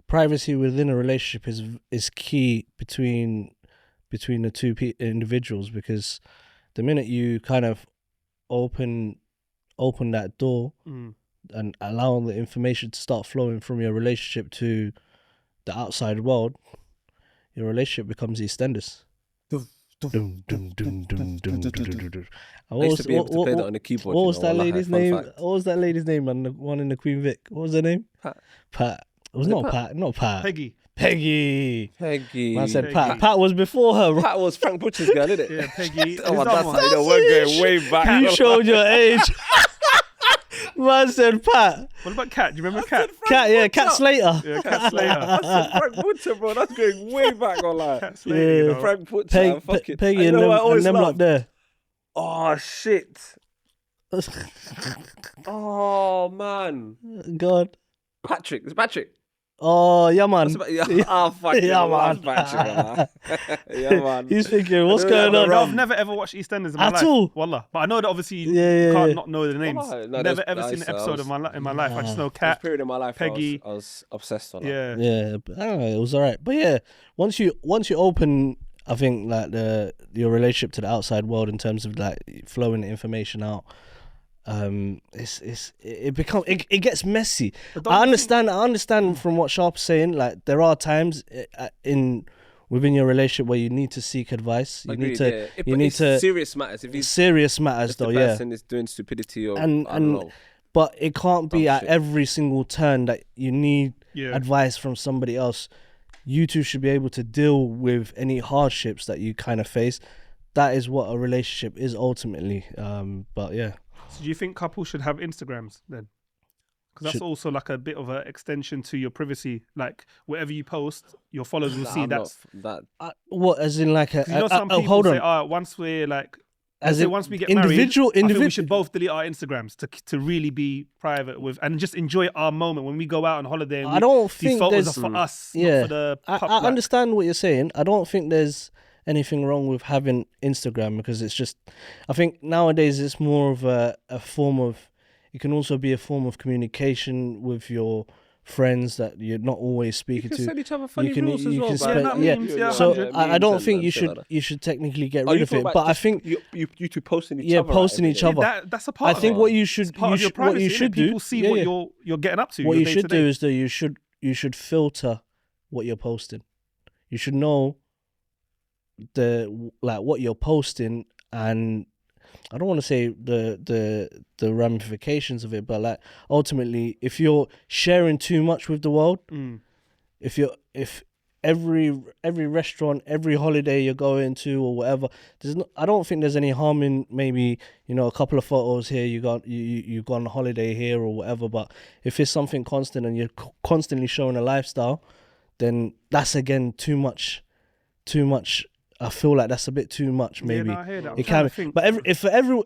privacy within a relationship is key between the two individuals, because the minute you kind of open that door and allow the information to start flowing from your relationship to the outside world, your relationship becomes EastEnders. I used to be able to play that on the keyboard. What was that lady's name? What was that lady's name? And the one in the Queen Vic. What was her name? Pat. It was not Pat. Not Pat. Peggy. Man said Peggy. Pat. Pat was before her. Pat was Frank Butcher's girl, isn't it? Yeah, Peggy. Oh, Who's that one? you know, we're going way back. You showed your age. Man said Pat. What about Cat? Do you remember Cat? Cat Slater. Yeah, Cat Slater. That's Frank Butcher, bro. That's going way back online. Cat Slater, you know. Frank Butcher. Peggy and them lot there. Oh, shit. Oh, man. God. Patrick. It's Patrick. Oh, yeah, man. Fuck yeah, man. Patrick, yeah, man. He's thinking, what's going on? No, I've never ever watched EastEnders in my life. At all? Wallah. But I know that obviously you can't not know the names. Oh, no, never ever seen an episode in my life. I just know There was Cat. a period in my life Peggy. I was obsessed on that. Yeah. Yeah, but I don't know, it was alright. But yeah, once you open, I think, like your relationship to the outside world in terms of like flowing the information out, it gets messy. I understand from what Sharp's saying. Like, there are times within your relationship where you need to seek advice. Serious matters. Serious matters, though. The person is doing stupidity or I don't know. But it can't be at shit. every single turn that you need Yeah. advice from somebody else. You two should be able to deal with any hardships that you kind of face. That is what a relationship is ultimately. But yeah. So do you think couples should have Instagrams then? Because that's also like a bit of an extension to your privacy. Like, whatever you post, your followers will see what, as in like a... you know, some people hold say, on. once we're like... As in once we get individual, married, I think we should both delete our Instagrams to really be private with and just enjoy our moment when we go out on holiday. And I don't these think photos there's... are for us, Yeah. not for the I public. understand what you're saying. I don't think there's anything wrong with having Instagram, because it's just... I think nowadays it's more of a form of... It can also be a form of communication with your friends that you're not always speaking You to. can send each other funny reels as you well. can man. spend, memes, I don't think you should technically get rid of it, but I think you two posting each other. posting each other. That's a part. I think what you should part of your privacy, what you should do. People see what you're getting up to. What your you should day-to-day. do is that you should filter what you're posting. You should know what you're posting, and I don't want to say the ramifications of it, but like ultimately, if you're sharing too much with the world, if every restaurant, every holiday you're going to or whatever, I don't think there's any harm in maybe, a couple of photos here, you go on a holiday here or whatever. But if it's something constant and you're constantly showing a lifestyle, then that's again too much. I feel like that's a bit too much. Maybe I hear that. it can, but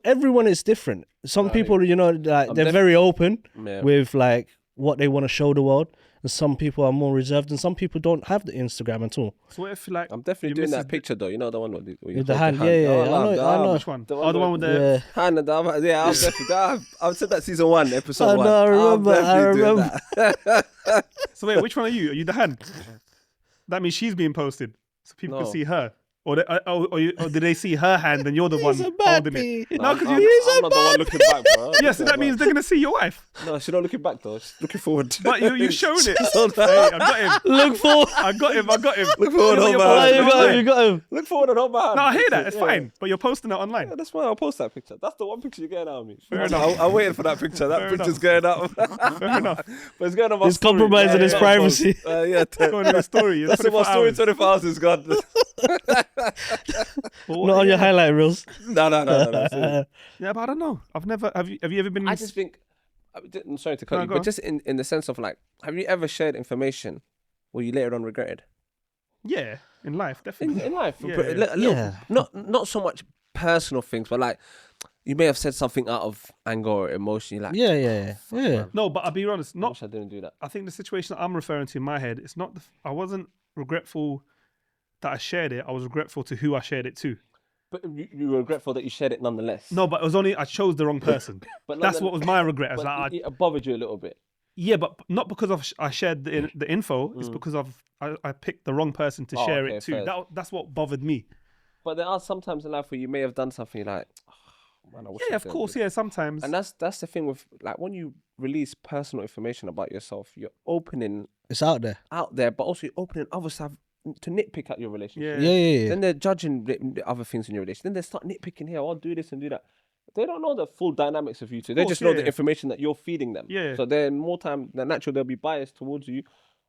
everyone is different. Some people, they're very open with like what they want to show the world, and some people are more reserved, and some people don't have the Instagram at all. So what if like I'm definitely doing that picture though. You know the one with the hand. Yeah. I know. Which one? The one with the hand. Yeah, I've definitely. I've said that season 1, episode 1. I remember. That. So wait, which one are you? Are you the hand? That means she's being posted, so people can see her. Or did they see her hand and you're the one holding it? No, because I'm not the one looking back, bro. Yeah, so that means they're gonna see your wife. No, she's not looking back though. She's looking forward. But you're showing it. Hey, I got him. Look forward. I got him. Look forward, You got him. Look forward and hold my hand. No, I hear that. It's fine. But you're posting it online. Yeah, that's why I'll post that picture. That's the one picture you're getting out of me. Fair enough. I'm waiting for that picture. That picture's going up. Fair enough. But it's going on my He's story. compromising his privacy. Yeah, Going in the story. that's in my story. 24 hours is gone. Not on your highlight reels. No. Seriously. Yeah, but I don't know. I've never. Have you ever been? I just think. I'm sorry to cut No, you, go but on. just in the sense of like, have you ever shared information where you later on regretted? Yeah, in life, definitely. In life, Yeah, but yeah. a little, not so much personal things, but like you may have said something out of anger or emotion. You're like, Yeah. No, but I'll be honest. I Not. wish I didn't do that. I think the situation that I'm referring to in my head, it's not. I wasn't regretful that I shared it. I was regretful to who I shared it to. But you were regretful that you shared it nonetheless. No, but it was only I chose the wrong person. But That's what was my regret. It's But like it bothered you a little bit. yeah, but not because I shared the info. It's because I picked the wrong person to share okay, it to. fair. That's what bothered me. But there are sometimes in life where you may have done something like, oh, man, I wish I Yeah, of didn't course. do that." Yeah, sometimes. And that's the thing with like when you release personal information about yourself, you're opening It's out there. but also you're opening other stuff to nitpick at your relationship. Yeah. Then they're judging the other things in your relationship. Then they start nitpicking here. I'll do this and do that. They don't know the full dynamics of you two. They course, just know the yeah. information that you're feeding them. Yeah. So then more time than natural, they'll be biased towards you.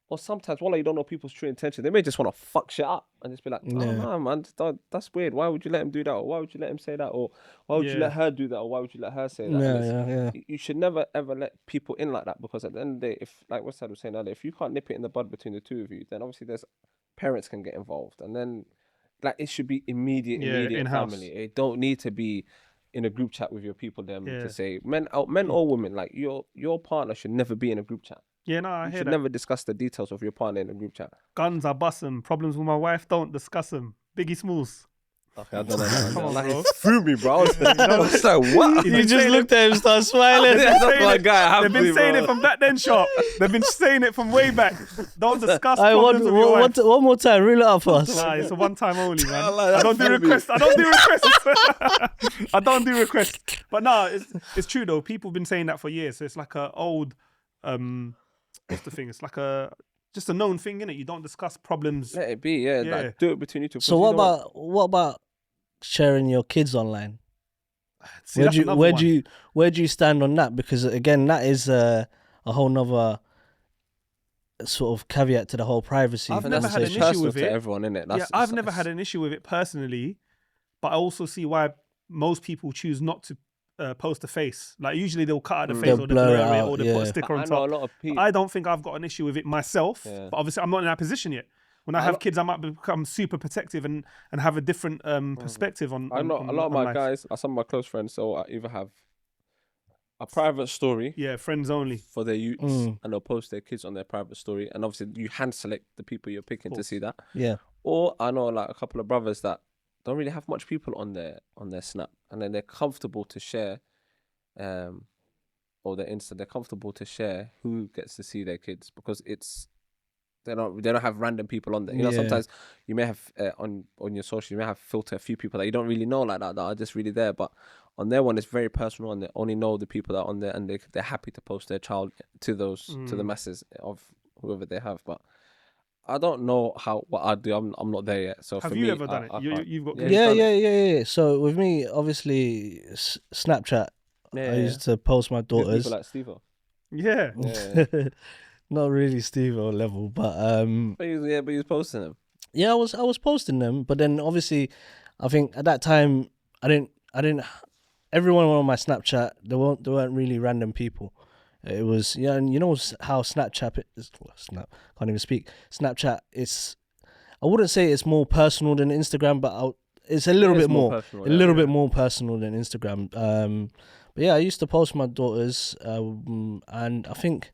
Or sometimes, while you don't know people's true intention, they may just want to fuck shit up and just be like, oh no, man, that's weird. Why would you let him do that? Or why would you let him say that? Or why would you let her do that? Or why would you let her say that? Yeah. You should never ever let people in like that, because at the end of the day, if like Westside was saying earlier, if you can't nip it in the bud between the two of you, then obviously there's parents can get involved, and then like it should be immediate in-house. family. It don't need to be in a group chat with your people to say men or women, like your partner should never be in a group chat. Yeah, no, I You hear should that. never discuss the details of your partner in a group chat. Guns, I bust them. Problems with my wife, don't discuss them. Biggie Smalls. Okay, I don't know. Come on, Like, bro. it threw me, bro. I was like, what? You just looked at him, started smiling. That's my guy. They've been saying it from back then, shop. They've been saying it from way back. Don't discuss problems with your wife. One more time, reel it up for us. Nah, it's a one time only, man. like I don't do that. requests. I don't do requests. I don't do requests. But no, it's true though. People have been saying that for years. So it's like a old, what's the thing? It's like just a known thing, innit? You don't discuss problems. Let it be, yeah. Like, do it between you two. So what about sharing your kids online? See, that's another one. Where do you stand on that? Because again, that is a whole nother sort of caveat to the whole privacy. I've never had an issue with it. To everyone, innit? I've never had an issue with it personally, but I also see why most people choose not to post a face. Like usually they'll cut out the face They'll or they blur it out, or they put a sticker on I top. know a lot of people. I don't think I've got an issue with it myself, but obviously I'm not in that position yet. When I have kids, I might become super protective and have a different perspective on. I know a lot of my life. guys, some of my close friends, so I either have a private story, friends only for their youths, and they'll post their kids on their private story, and obviously you hand select the people you're picking to see that. Yeah. Or I know like a couple of brothers that don't really have much people on their Snap, and then they're comfortable to share, or their Insta, they're comfortable to share who gets to see their kids, because they don't have random people on there. You know, sometimes you may have on your social, you may have filter a few people that you don't really know like that are just really there, but on their one it's very personal, and they only know the people that are on there, and they're happy to post their child to those to the masses of whoever they have. But I don't know what I do. I'm not there yet. So have for you me, ever done it? You've got kids. Yeah. So with me, obviously, Snapchat. I used to post my daughters. People like Steve-O. Yeah. Not really Steve-O level, but But he was posting them. Yeah, I was posting them, but then obviously, I think at that time I didn't. Everyone on my Snapchat, they weren't really random people. It was and you know how Snapchat is. Can't even speak. Snapchat is. I wouldn't say it's more personal than Instagram, but it's a little bit more bit more personal than Instagram. But yeah, I used to post my daughters, and I think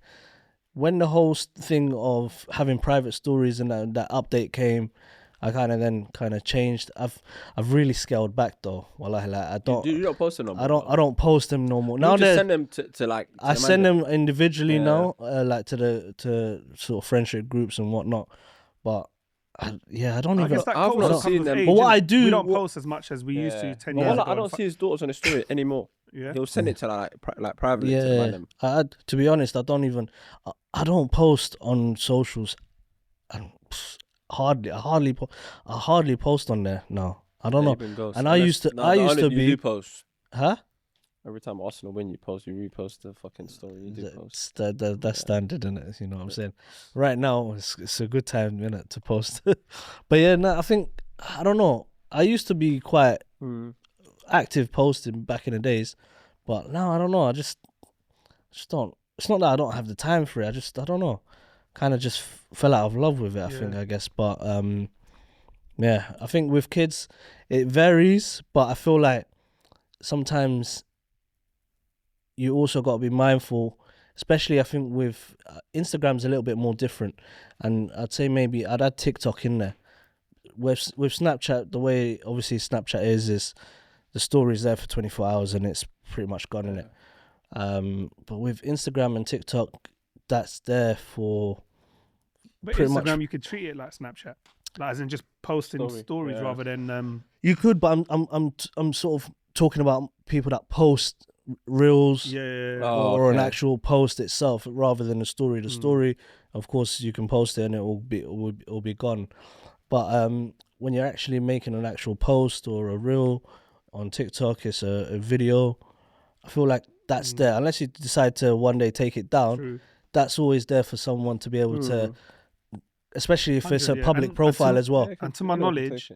when the whole thing of having private stories and that update came, I kind of changed. I've really scaled back though. I don't. You don't post them no more. I don't post them no more. You Now just send them to like. I send them individually now, like to sort of friendship groups and whatnot. But I don't even. I've not seen them. But what I do, we don't post as much as we used to 10 years ago. I don't see his daughters on the story anymore. Yeah. He'll send it to like privately to them. To be honest, I don't even. I don't post on socials. I hardly post on there. No, I don't know. And I used to be. You do post. Huh? Every time Arsenal win, you repost the fucking story. You do post. That's standard, innit? You know what I'm saying? Right now, it's a good time, innit, to post. But yeah, no, I think I don't know. I used to be quite Mm. active posting back in the days, but now I don't know. I just don't. It's not that I don't have the time for it. I don't know. Kind of just fell out of love with it. I think, I guess, but yeah. I think with kids, it varies, but I feel like sometimes you also got to be mindful. Especially, I think with Instagram's a little bit more different, and I'd say maybe I'd add TikTok in there. With Snapchat, the way obviously Snapchat is the story's there for 24 hours and it's pretty much gone in it. But with Instagram and TikTok, that's there for But pretty Instagram, much. you could treat it like Snapchat, like as in just posting stories rather than. You could, but I'm sort of talking about people that post reels or an actual post itself rather than a story. The story, of course, you can post it and it will be gone. But when you're actually making an actual post or a reel on TikTok, it's a video. I feel like that's there. Unless you decide to one day take it down, True. that's always there for someone to be able to, especially if it's a public profile as well. And to my knowledge,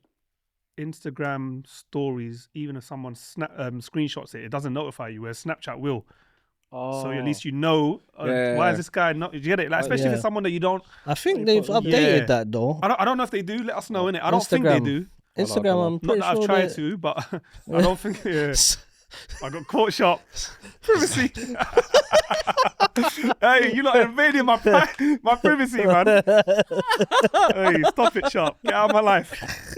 Instagram stories, even if someone screenshots it, it doesn't notify you, whereas Snapchat will. So at least you know why is this guy not? You get it? Like, especially if it's someone that you don't. I think they've updated that though. I don't know if they do. Let us know, innit? I don't think they do. Instagram, I'm pretty not that sure I've tried to, but I don't think. I got caught sharp. Privacy. Hey, you're not invading my privacy, man. Hey, stop it, sharp. Get out of my life.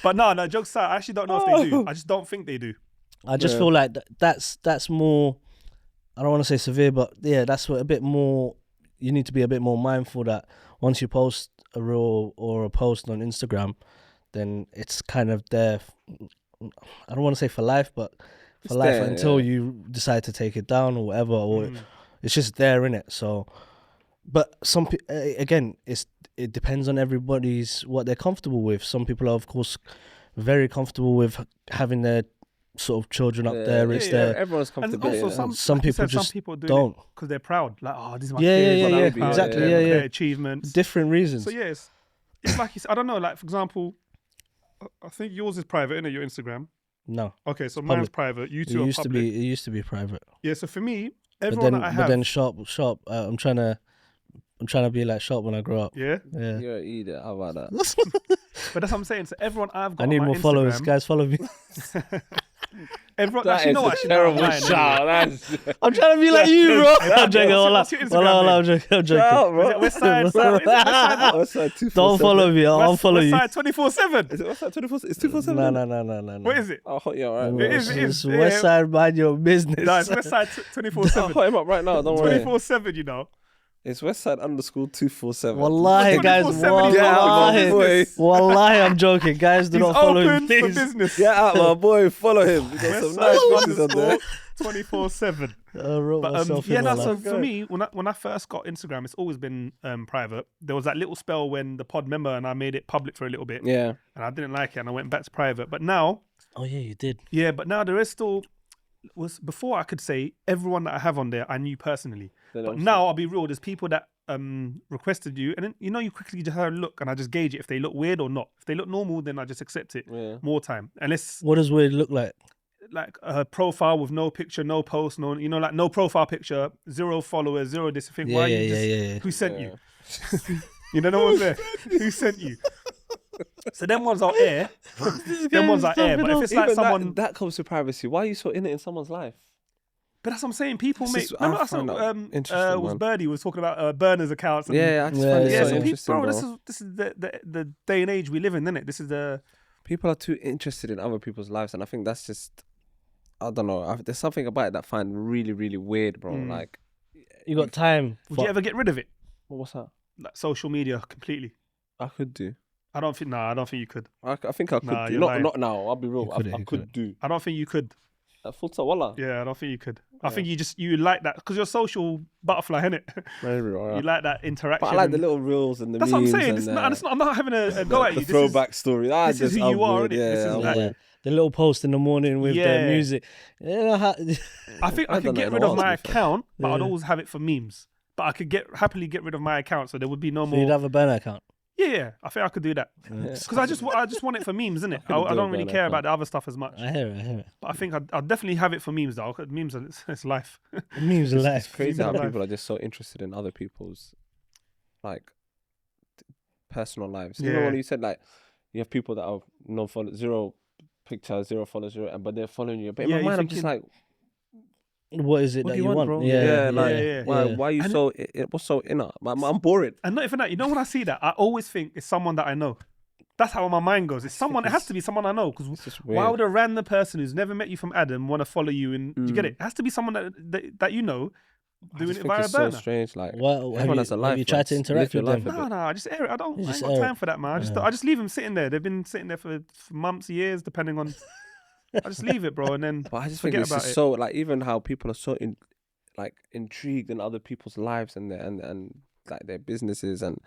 But no, jokes aside, I actually don't know if they do. I just don't think they do. I just feel like that's more. I don't want to say severe, but yeah, that's what a bit more. You need to be a bit more mindful that once you post a reel or a post on Instagram, then it's kind of there. I don't want to say for life, but for life until you decide to take it down or whatever, or it's just there, innit? So, but again, it depends on everybody's what they're comfortable with. Some people are, of course, very comfortable with having their sort of children up there. It's there. Everyone's comfortable. And also some people just don't because they're proud. Like, oh, this is my kids. Yeah, exactly. Their achievements. Different reasons. So yes, it's like I don't know. Like for example, I think yours is private, innit? Your Instagram. No. Okay, so mine's private. You two are public. It used to be private. Yeah. So for me, everyone that I have. But then sharp. I'm trying to be like Sharp when I grow up. Yeah. You're an idiot. How about that? But that's what I'm saying. So everyone I've got. I need on my more Instagram, followers. Guys, follow me. Everyone. That actually, is no, a actually, terrible I'm lying, shout. I'm trying to be like you, bro. I'm joking. What's your Instagram name? I'm joking. Is it Westside? Westside 247. Don't follow me. I'll unfollow you. Westside 24/7. Is it Westside 24? It's 247. No. What is it? I'll hot you up right now. It is. It's Westside, mind your business. No, it's Westside I'll 24/7. hot him up right now. Don't worry. 24/7, you know. It's Westside _247. Wallahi, guys. 24/7, Get out, my boy. Wallahi, I'm joking. Guys, do He's not follow him, open for please. business. Get out, my boy. Follow him. We got some nice pictures on there. 24/7. I wrote myself in Yeah, my no. So life. for me, when I first got Instagram, it's always been private. There was that little spell when the pod member and I made it public for a little bit. Yeah. And I didn't like it, and I went back to private. But now, Oh yeah, you did. yeah, but now there is still. Before I could say everyone that I have on there I knew personally. But now I'll be real. There's people that requested you, and then you quickly just have a look, and I just gauge it if they look weird or not. If they look normal, then I just accept it. More time, unless What does weird look like? like a profile with no picture, no post, no like no profile picture, 0 followers, 0 this. I think why you just who sent you? You don't know what's there. Who sent you? So them ones are air. Them ones are air. But if it's like someone that comes to privacy, why are you so in it in someone's life? But that's what I'm saying. People make. I Remember, find that interesting, was man. Birdie was talking about burners accounts. And, I just find it so so interesting, bro. bro. This is the day and age we live in, isn't it? This is the People are too interested in other people's lives, and I think that's just, I don't know. There's something about it that I find really, really weird, bro. Like, You got time. Would you ever get rid of it? what's that? Like social media completely? I could do. I don't think you could. I think I could Nah, do. you're Not lying. now. I'll be real. You I could do. I don't think you could. Full time, wallah. Yeah, I don't think you could. I think you like that because you're a social butterfly, innit? Maybe, all right. You like that interaction. But I like the little reels and the That's what I'm memes saying. and, I'm not having a go at you. the throwback story. this is who you are, innit? Yeah, This is I'm like- weird. The little post in the morning with the music. I think I could done that get in a rid of while, my to be fair. account, but I'd always have it for memes. But I could happily get rid of my account, so there would be no So more. you'd have a burner account. Yeah, I think I could do that because I just want it for memes, innit? I don't really care about the other stuff as much. I hear it. But I think I'll definitely have it for memes though. Memes, it's life. Memes are It's life. crazy how Life. people are just so interested in other people's like personal lives. You know Yeah. when you said like you have people that are non-follow, 0 pictures, 0 followers, 0, but they're following you. But in Yeah, my you're mind, I'm just like, What is it what that do you want, bro? Yeah, yeah. Why are you And so? What's so inner? I'm bored. And not even that. You know when I see that, I always think it's someone that I know. That's how my mind goes. It's someone. It has to be someone I know. Because It's just why weird. would a random person who's never met you from Adam want to follow you? And do you get it? It has to be someone that you know I doing just it think via a it's so burner. strange. Like Well, everyone has a life. have you tried to man. Just interact live your with life them? a bit. No, I just air it. I ain't just got air time it. for that, man. I just leave them sitting there. They've been sitting there for months, years, depending on. I just leave it, bro, and then But I just think forget it's about just it. so like even how people are so intrigued in other people's lives and like their businesses, and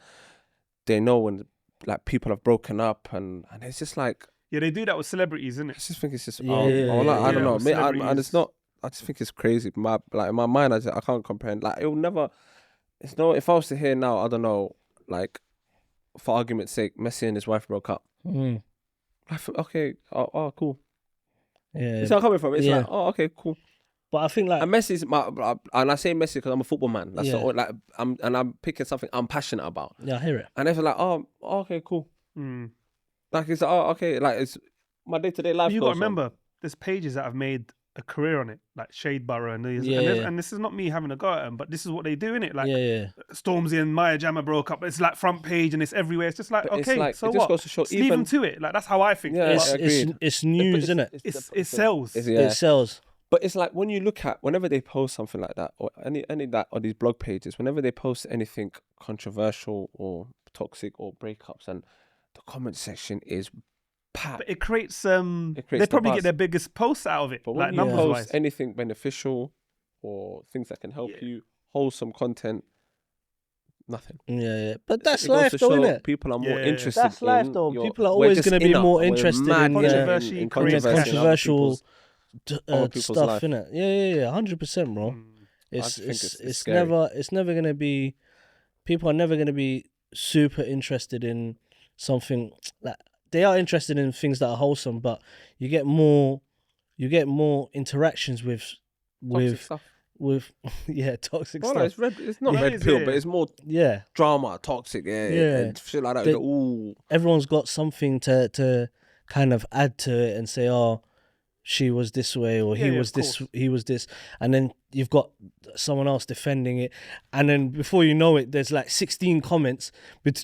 they know when like people have broken up and it's just like Yeah, they do that with celebrities, isn't I it? just think it's just Yeah, I don't know. with And it's celebrities. not. I just think it's crazy. In my mind, I can't comprehend. Like it will never. It's no. If I was to hear now, I don't know. Like for argument's sake, Messi and his wife broke up. Mm. I feel, okay. Oh, cool. Yeah, It's not coming from. It's yeah. like, oh, okay, cool. but I think like And Messi's and I say Messi because I'm a football man. That's Yeah. like I'm picking something I'm passionate about. yeah, I hear it. And they're like, oh, okay, cool. Mm. Like it's like, oh, okay, like it's my day-to-day life. But you got to goes on. remember, there's pages that have made a career on it, like Shade Borough, and these, Yeah, yeah. and this is not me having a go at them, but this is what they do in it. Like Yeah. Stormzy and Maya Jama broke up. It's like front page and it's everywhere. It's just like But it's okay, like, so it just what? goes to show Just leave them to it. Like that's how I think. Yeah, But agreed. It's news, isn't it? it sells. It sells. But it's like when you look at whenever they post something like that, or any that or these blog pages, whenever they post anything controversial or toxic or breakups, and the comment section is packed. But it creates creates they the probably buzz. get their biggest posts out of it, But like when you numbers post wise. anything beneficial or things that can help Yeah. you, wholesome content, nothing. Yeah. But that's It goes life, to though, show innit? people are more Yeah. interested. That's life, in though. your- People are we're always just going to be inner, more we're interested mad in Controversy in creates controversy in other controversial people's stuff, life. innit? Yeah. 100%, bro. Mm. It's think it's it's scary. never gonna be. People are never gonna be super interested in something like they are interested in things that are wholesome, but you get more interactions with Toxic stuff. toxic Well, no, stuff. it's not Yeah, red it is, pill, yeah. but it's more Yeah, drama, toxic, yeah, and shit like that. They- Ooh, everyone's got something to kind of add to it and say, oh, she was this way or Yeah, he yeah, was of this, course. he was this, and then you've got someone else defending it, and then before you know it, there's like 16 comments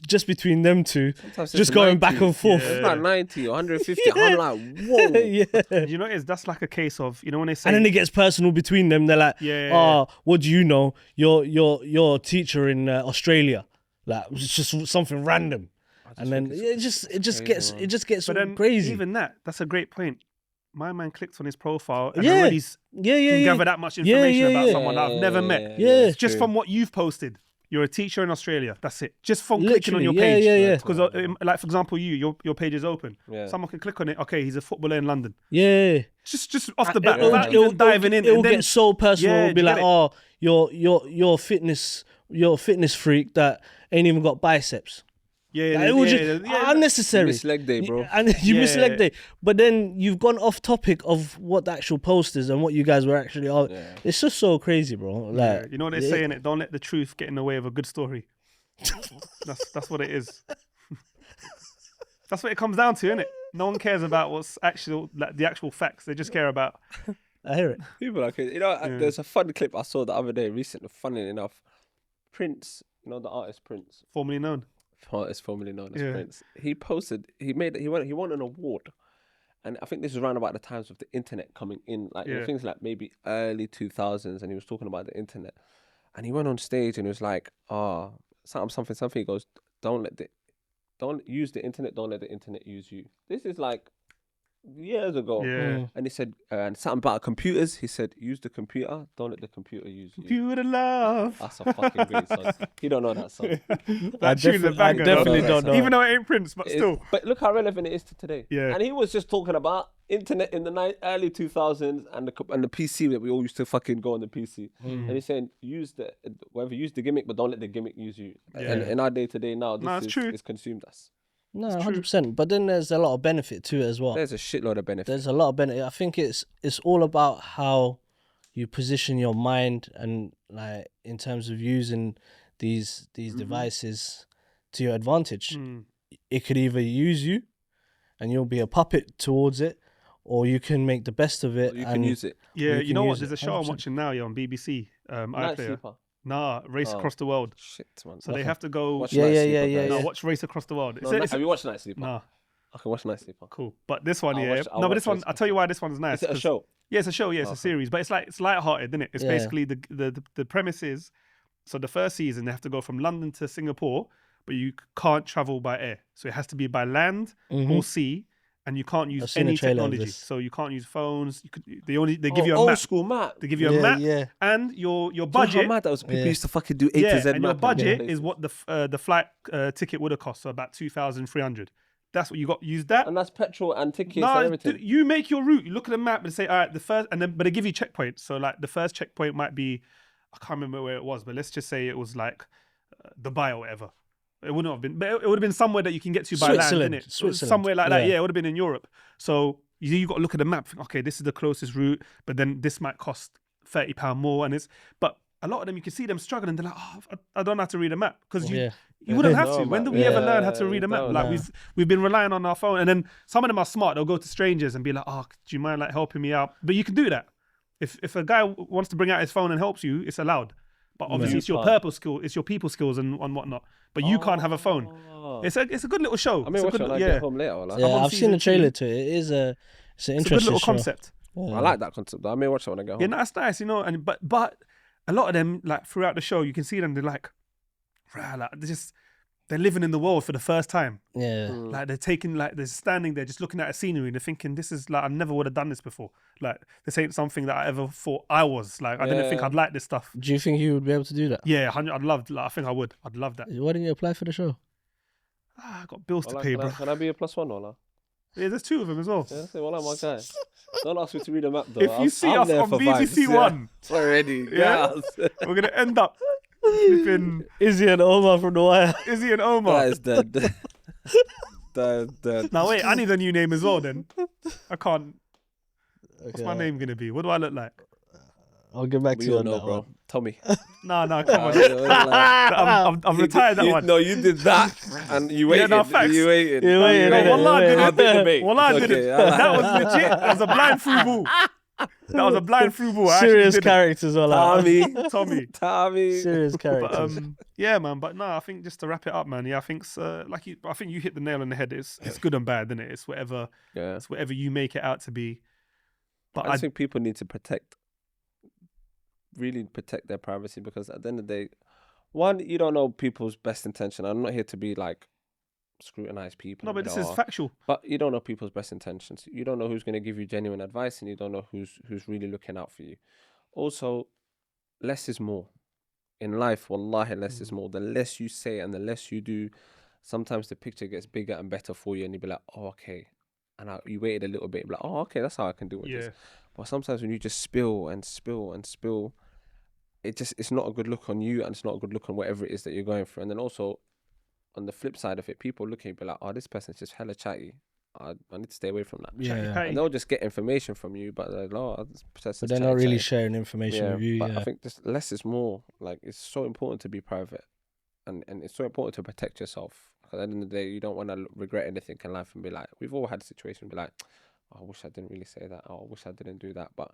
just between them two, sometimes just it's going 90. back and forth. It's like 90 or 150. I'm like, whoa. Yeah. And you know, that's like a case of when they say And then it gets personal between them. They're like, Yeah. "Oh, what do you know? You're a teacher in Australia." Like it's just something random, and then think it just gets but then crazy. even that's a great point. My man clicked on his profile and Yeah. already yeah. gather that much information about yeah. someone that I've never met. Yeah. it's Just true. from what you've posted. You're a teacher in Australia. That's it. Just from clicking on your Literally, page. yeah. Because, like, for example, your page is open. Yeah. Someone can click on it. Okay, he's a footballer in London. Yeah. Just off the bat, It'll- without it'll- even diving in. It will and then, get so personal. Yeah, It'll be do you like, get "Oh, you're a fitness freak that ain't even got biceps." yeah, Like, it was yeah, just yeah. unnecessary. Miss leg day, bro. And you miss Yeah. leg day. But then you've gone off topic of what the actual post is and what you guys were actually. Yeah. It's just so crazy, bro. Yeah, Like, you know what they say in it? Don't let the truth get in the way of a good story. That's what it is. That's what it comes down to, innit? No one cares about what's the actual facts. They just care about. I hear it. People are crazy. You know, there's a fun clip I saw the other day, recently, funny enough. Prince, you know the artist Prince, Formerly known. artist formerly known as Yeah. Prince. He won an award, and I think this was around about the times of the internet coming in, like Yeah. things like maybe early 2000s, and he was talking about the internet, and he went on stage and he was like, something. He goes, don't use the internet, don't let the internet use you. This is like years ago. Yeah. And he said, and something about computers. He said, use the computer, don't let the computer use you. Computer love. That's a fucking great song. You don't know that song. That tune's a banger. definitely though. don't know. Even though it ain't Prince, but still. But look how relevant it is to today. Yeah. And he was just talking about internet in the early 2000s and the PC that we all used to fucking go on the PC. And he's saying use the gimmick, but don't let the gimmick use you. And in our day to day now, this is consumed us. No, 100%. But then there's a lot of benefit to it as well. There's a shitload of benefit. There's a lot of benefit. I think it's all about how you position your mind and like in terms of using these devices to your advantage. It could either use you and you'll be a puppet towards it, or you can make the best of it. You can use it. Yeah, you know what? There's a show I'm watching now, on BBC. Night Sleeper. Nah, Race Across the World. Shit, man. So they have to go. Watch Night Sleeper, guys. No, watch Race Across the World. Have you watched Night Sleeper? Nah. I can watch Night Sleeper. Cool. But this one, I'll but this one, I'll tell you why this one's nice. Is it a show? Yeah, it's a show. Yeah, it's a series. But it's lighthearted, isn't it? It's basically the premise is, so the first season they have to go from London to Singapore, but you can't travel by air. So it has to be by land or sea. And you can't use any technology, so you can't use phones. They give you a map. Old school map. They give you a map, and your budget. You know how mad that was? People used to fucking do A to Z and map. your budget is what the flight ticket would have cost, so about 2,300. That's what you got. Use that, and that's petrol and tickets and everything. You make your route. You look at the map and say, all right, the first, but they give you checkpoints. So like the first checkpoint might be, I can't remember where it was, but let's just say it was like Dubai or whatever. It wouldn't have been, but it would have been somewhere that you can get to by land, innit? Switzerland. Somewhere like that, yeah, it would have been in Europe. So you got to look at the map. Think, okay, this is the closest route, but then this might cost £30 more, but a lot of them you can see them struggling. They're like, oh, I don't know how to read a map because you wouldn't have to. When do we ever learn how to read a map? Like we've been relying on our phone, and then some of them are smart. They'll go to strangers and be like, oh, do you mind like helping me out? But you can do that. If a guy wants to bring out his phone and helps you, it's allowed. But obviously, it's your purple skill, it's your people skills and whatnot. But you can't have a phone. It's a good little show. I mean, watch it when I get home later. Like. Yeah, I've seen the trailer to it. It's an interesting good little show. concept. Yeah. I like that concept. I may watch it when I get home. Yeah, that's nice, you know. And but a lot of them, like throughout the show, you can see them. They're like they're living in the world for the first time. Yeah. Like they're standing there just looking at a scenery and they're thinking, this is like, I never would have done this before. Like this ain't something that I ever thought I was. Like I didn't think I'd like this stuff. Do you think you would be able to do that? Yeah, I'd love, I think I would. I'd love that. Why didn't you apply for the show? I got bills to pay, bro. Can I be a +1 or not? Yeah, there's two of them as well. Yeah, say, well, I'm my guy. Don't ask me to read a map though. If you see us on BBC One, already, we're gonna end up flipping Izzy and Omar from The Wire. Izzy and Omar. That is dead. That is dead. Now wait, I need a new name as well. Then I can't. What's my name gonna be? What do I look like? I'll get back to you on that, bro. one. Tommy. No, come on. I've retired that one. No, you did that, and you waited. Yeah, no, facts. You waited. You waited. No, wallah, I didn't. Mate. Wallah, I didn't. That was legit. That was a blind through ball. That was a blind through ball. Serious characters all out. Tommy. Serious characters. But, yeah, man. But no, I think just to wrap it up, man. Yeah, I think I think you hit the nail on the head. It's good and bad, isn't it? It's whatever. Yeah. It's whatever you make it out to be. But I think people need to really protect their privacy, because at the end of the day, one, you don't know people's best intention. I'm not here to be like scrutinize people. No, but this is factual. But you don't know people's best intentions. You don't know who's going to give you genuine advice, and you don't know who's really looking out for you. Also, less is more. In life, wallahi, less is more. The less you say and the less you do, sometimes the picture gets bigger and better for you, and you'll be like, oh, okay. And you waited a little bit, you'll be like, oh, okay, that's how I can do with this. But sometimes when you just spill and spill and spill, it's not a good look on you, and it's not a good look on whatever it is that you're going through. And then also, on the flip side of it, people looking at you be like, oh, this person's just hella chatty. I need to stay away from that. Yeah. And they'll just get information from you, but they're like, oh, this person's but they're not really sharing information with you. But I think just less is more. Like, it's so important to be private, and it's so important to protect yourself. Because at the end of the day, you don't want to regret anything in life and be like, we've all had situations be like, oh, I wish I didn't really say that. Oh, I wish I didn't do that. But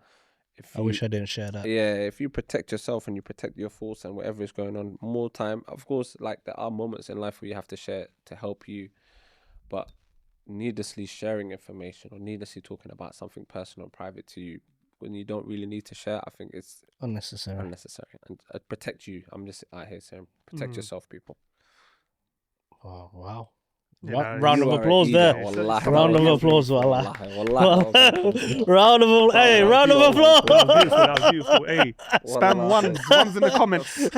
I wish I didn't share that. Yeah, if you protect yourself and you protect your thoughts and whatever is going on, more time. Of course, like there are moments in life where you have to share to help you, but needlessly sharing information or needlessly talking about something personal and private to you when you don't really need to share, I think it's unnecessary. And protect you. I'm just out here saying protect yourself, people. Oh, wow. Round of applause there. Round of applause, wallah. Round of applause. Hey, round of applause. That was beautiful. Hey, spam ones in the comments.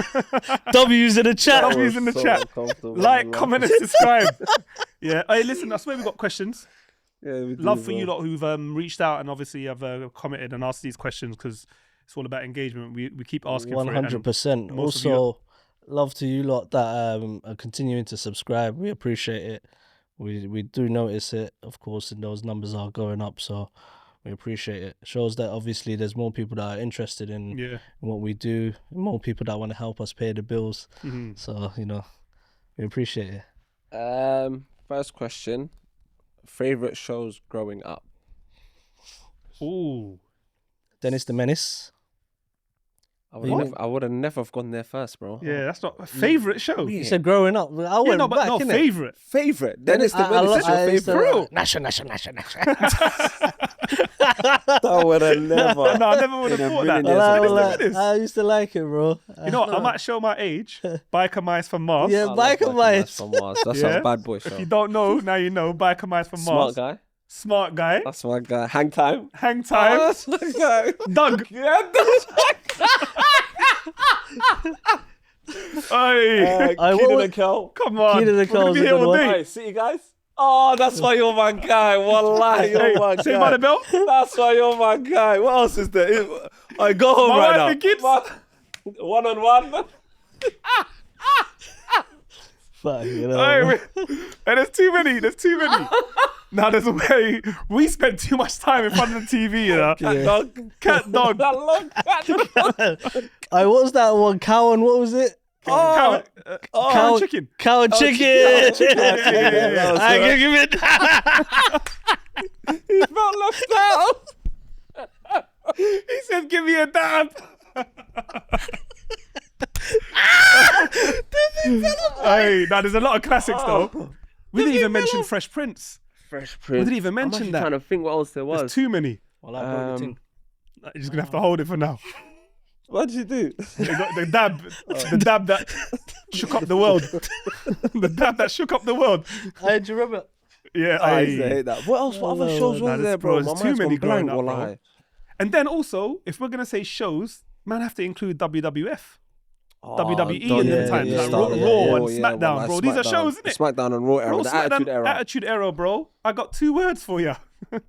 W's in the chat. Like, comment, and subscribe. Yeah. Hey, listen, I swear we got questions. Yeah, we do, love for bro. you lot who've reached out and obviously have commented and asked these questions because it's all about engagement. We keep asking for it. 100%. most of you- Also, love to you lot that are continuing to subscribe. We appreciate it. We do notice it, of course, and those numbers are going up. So we appreciate it. Shows that obviously there's more people that are interested in Yeah. what we do, more people that want to help us pay the bills. Mm-hmm. So, we appreciate it. First question: favorite shows growing up? Ooh. Dennis the Menace. I would have never have gone there first, bro. Yeah, that's not a favorite show. You said growing up. I went no, but back, no, innit? favorite. Favorite. Dennis the Menace is your favorite. Nasha. I would have never. No, I never would In a have thought that. million years. Dennis the Menace. I used to like it, bro. You know what? I might show my age. Biker Mice from Mars. Yeah, I love Biker Mice. from Mars. That's Yeah. a bad boy show. If you don't know, now you know. Biker Mice from Smart Mars. guy. Smart guy. That's my guy. Hang time. Hang time. That's my guy. Doug. Yeah, that's my Hey. guy. what Keenan was- and Kel. Come on. Keenan We're and gonna Kel's be a here good all one. day. Hey, see you guys. Oh, that's why you're my guy. Wallahi, you're Hey, my say guy. by the bell. That's why you're my guy. What else is there? I go home My right wife now. and kids. One on one. Fuck, Hey, hey, there's too many. There's too many. Now there's a way we spend too much time in front of the TV, you know. Cat dog. Cat dog. That long cat dog. What was that one? Cow and what was it? Cow, cow and chicken. Cow and chicken. That was I good. give it. He felt left out. He said, "Give me a dab." Hey, now there's a lot of classics though. We didn't even mention Fresh Prince. Fresh Prince. We didn't even mention I'm actually that. trying to think what else there There's was. too many. Well, I broke the thing. You're just gonna have to hold it for now. What did you do? They got the dab that shook up the world. The dab that shook up the world. Hey, do you remember? Yeah, I aye. used to hate that. What else? What other no, shows nah, was there's- there, bro, bro? there's My too mind's many gone blank, growing up, bro. wallahi. And then also, if we're gonna say shows, man, have to include WWF. Oh, WWE don't in even them times, get me like started. Raw and Yeah, SmackDown, wallahi, bro. These are SmackDown. shows, innit? SmackDown and Raw era, Bro, the SmackDown, Attitude Era. Attitude Era, bro. I got 2 words for you. I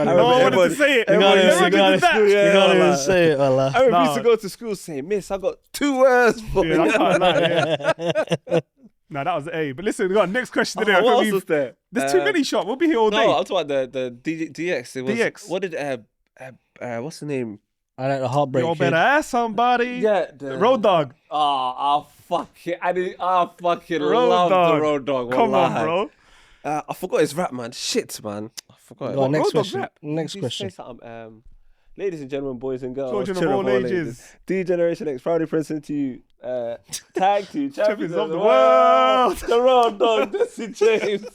No one wanted to say it. everyone gotta- Everyone you gotta- did that. You Yeah, can't even wallah. say it, wallah. I remember we used Nah. to go to school saying, "Miss, I got 2 words for Yeah, I you." can't lie, yeah. No, that was A. But listen, we got next question today. Oh, what else was there? There's too many shots. We'll be here all day. No, I'm talking about the DX. It was, DX. What did what's the name? I like the Heartbreak You Kid. better ask somebody. Yeah, the Road Dog. Oh, fucking Road love Dog. the Road Dog. Come on, wallahi. bro. I forgot his rap, man. Shit, man. I forgot. Go on, next Road Dog question. rap? Next Did you question. say something? Ladies and gentlemen, boys and girls, Children of all ages. D-Generation X, proudly present to you, tag team champions of the world. world, the Road Dog, Jesse James,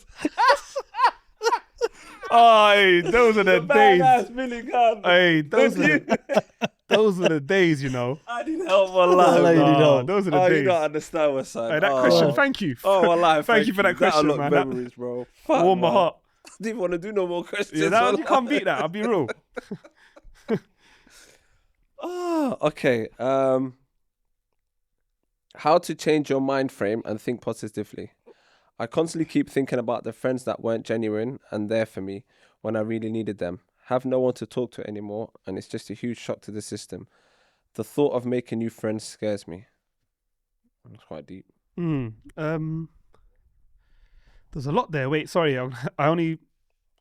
Aye, those are the days. badass Billy Gunn. Hey, those Thank are you. those are the days, you know. I need help, Wallahi, wallahi. you bro. don't. Those are the Oh, you days. don't understand what's son. Hey, that oh. question, thank you. Oh, wallahi, Thank you for that That question, unlocked man. That memories, bro. Fuck, warmed my man. heart. I didn't want to do no more questions. Yeah, that, you wallahi. can't beat that. I'll be real. Oh, okay. How to change your mind frame and think positively. I constantly keep thinking about the friends that weren't genuine and there for me when I really needed them. Have no one to talk to anymore, and it's just a huge shock to the system. The thought of making new friends scares me. That's quite deep. There's a lot there. Wait, sorry. I only.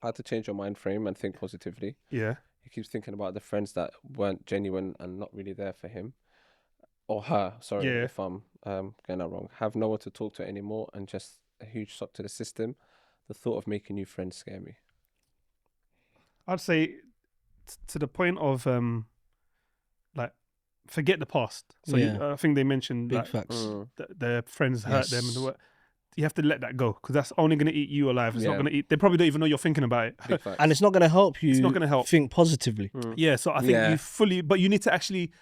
How to change your mind frame and think positively. Yeah. He keeps thinking about the friends that weren't genuine and not really there for him. Or her, sorry, Yeah. if I'm getting that wrong. Have no one to talk to anymore and just a huge shock to the system. The thought of making new friends scare me. I'd say to the point of like forget the past. So Yeah. I think they mentioned Big like facts. their friends hurt them and Yes. the work. You have to let that go because that's only going to eat you alive. It's not Yeah. going to eat. They probably don't even know you're thinking about it. Big facts. And it's not going to help you. It's not gonna help. Think positively. Yeah. So I think Yeah. you fully, but you need to actually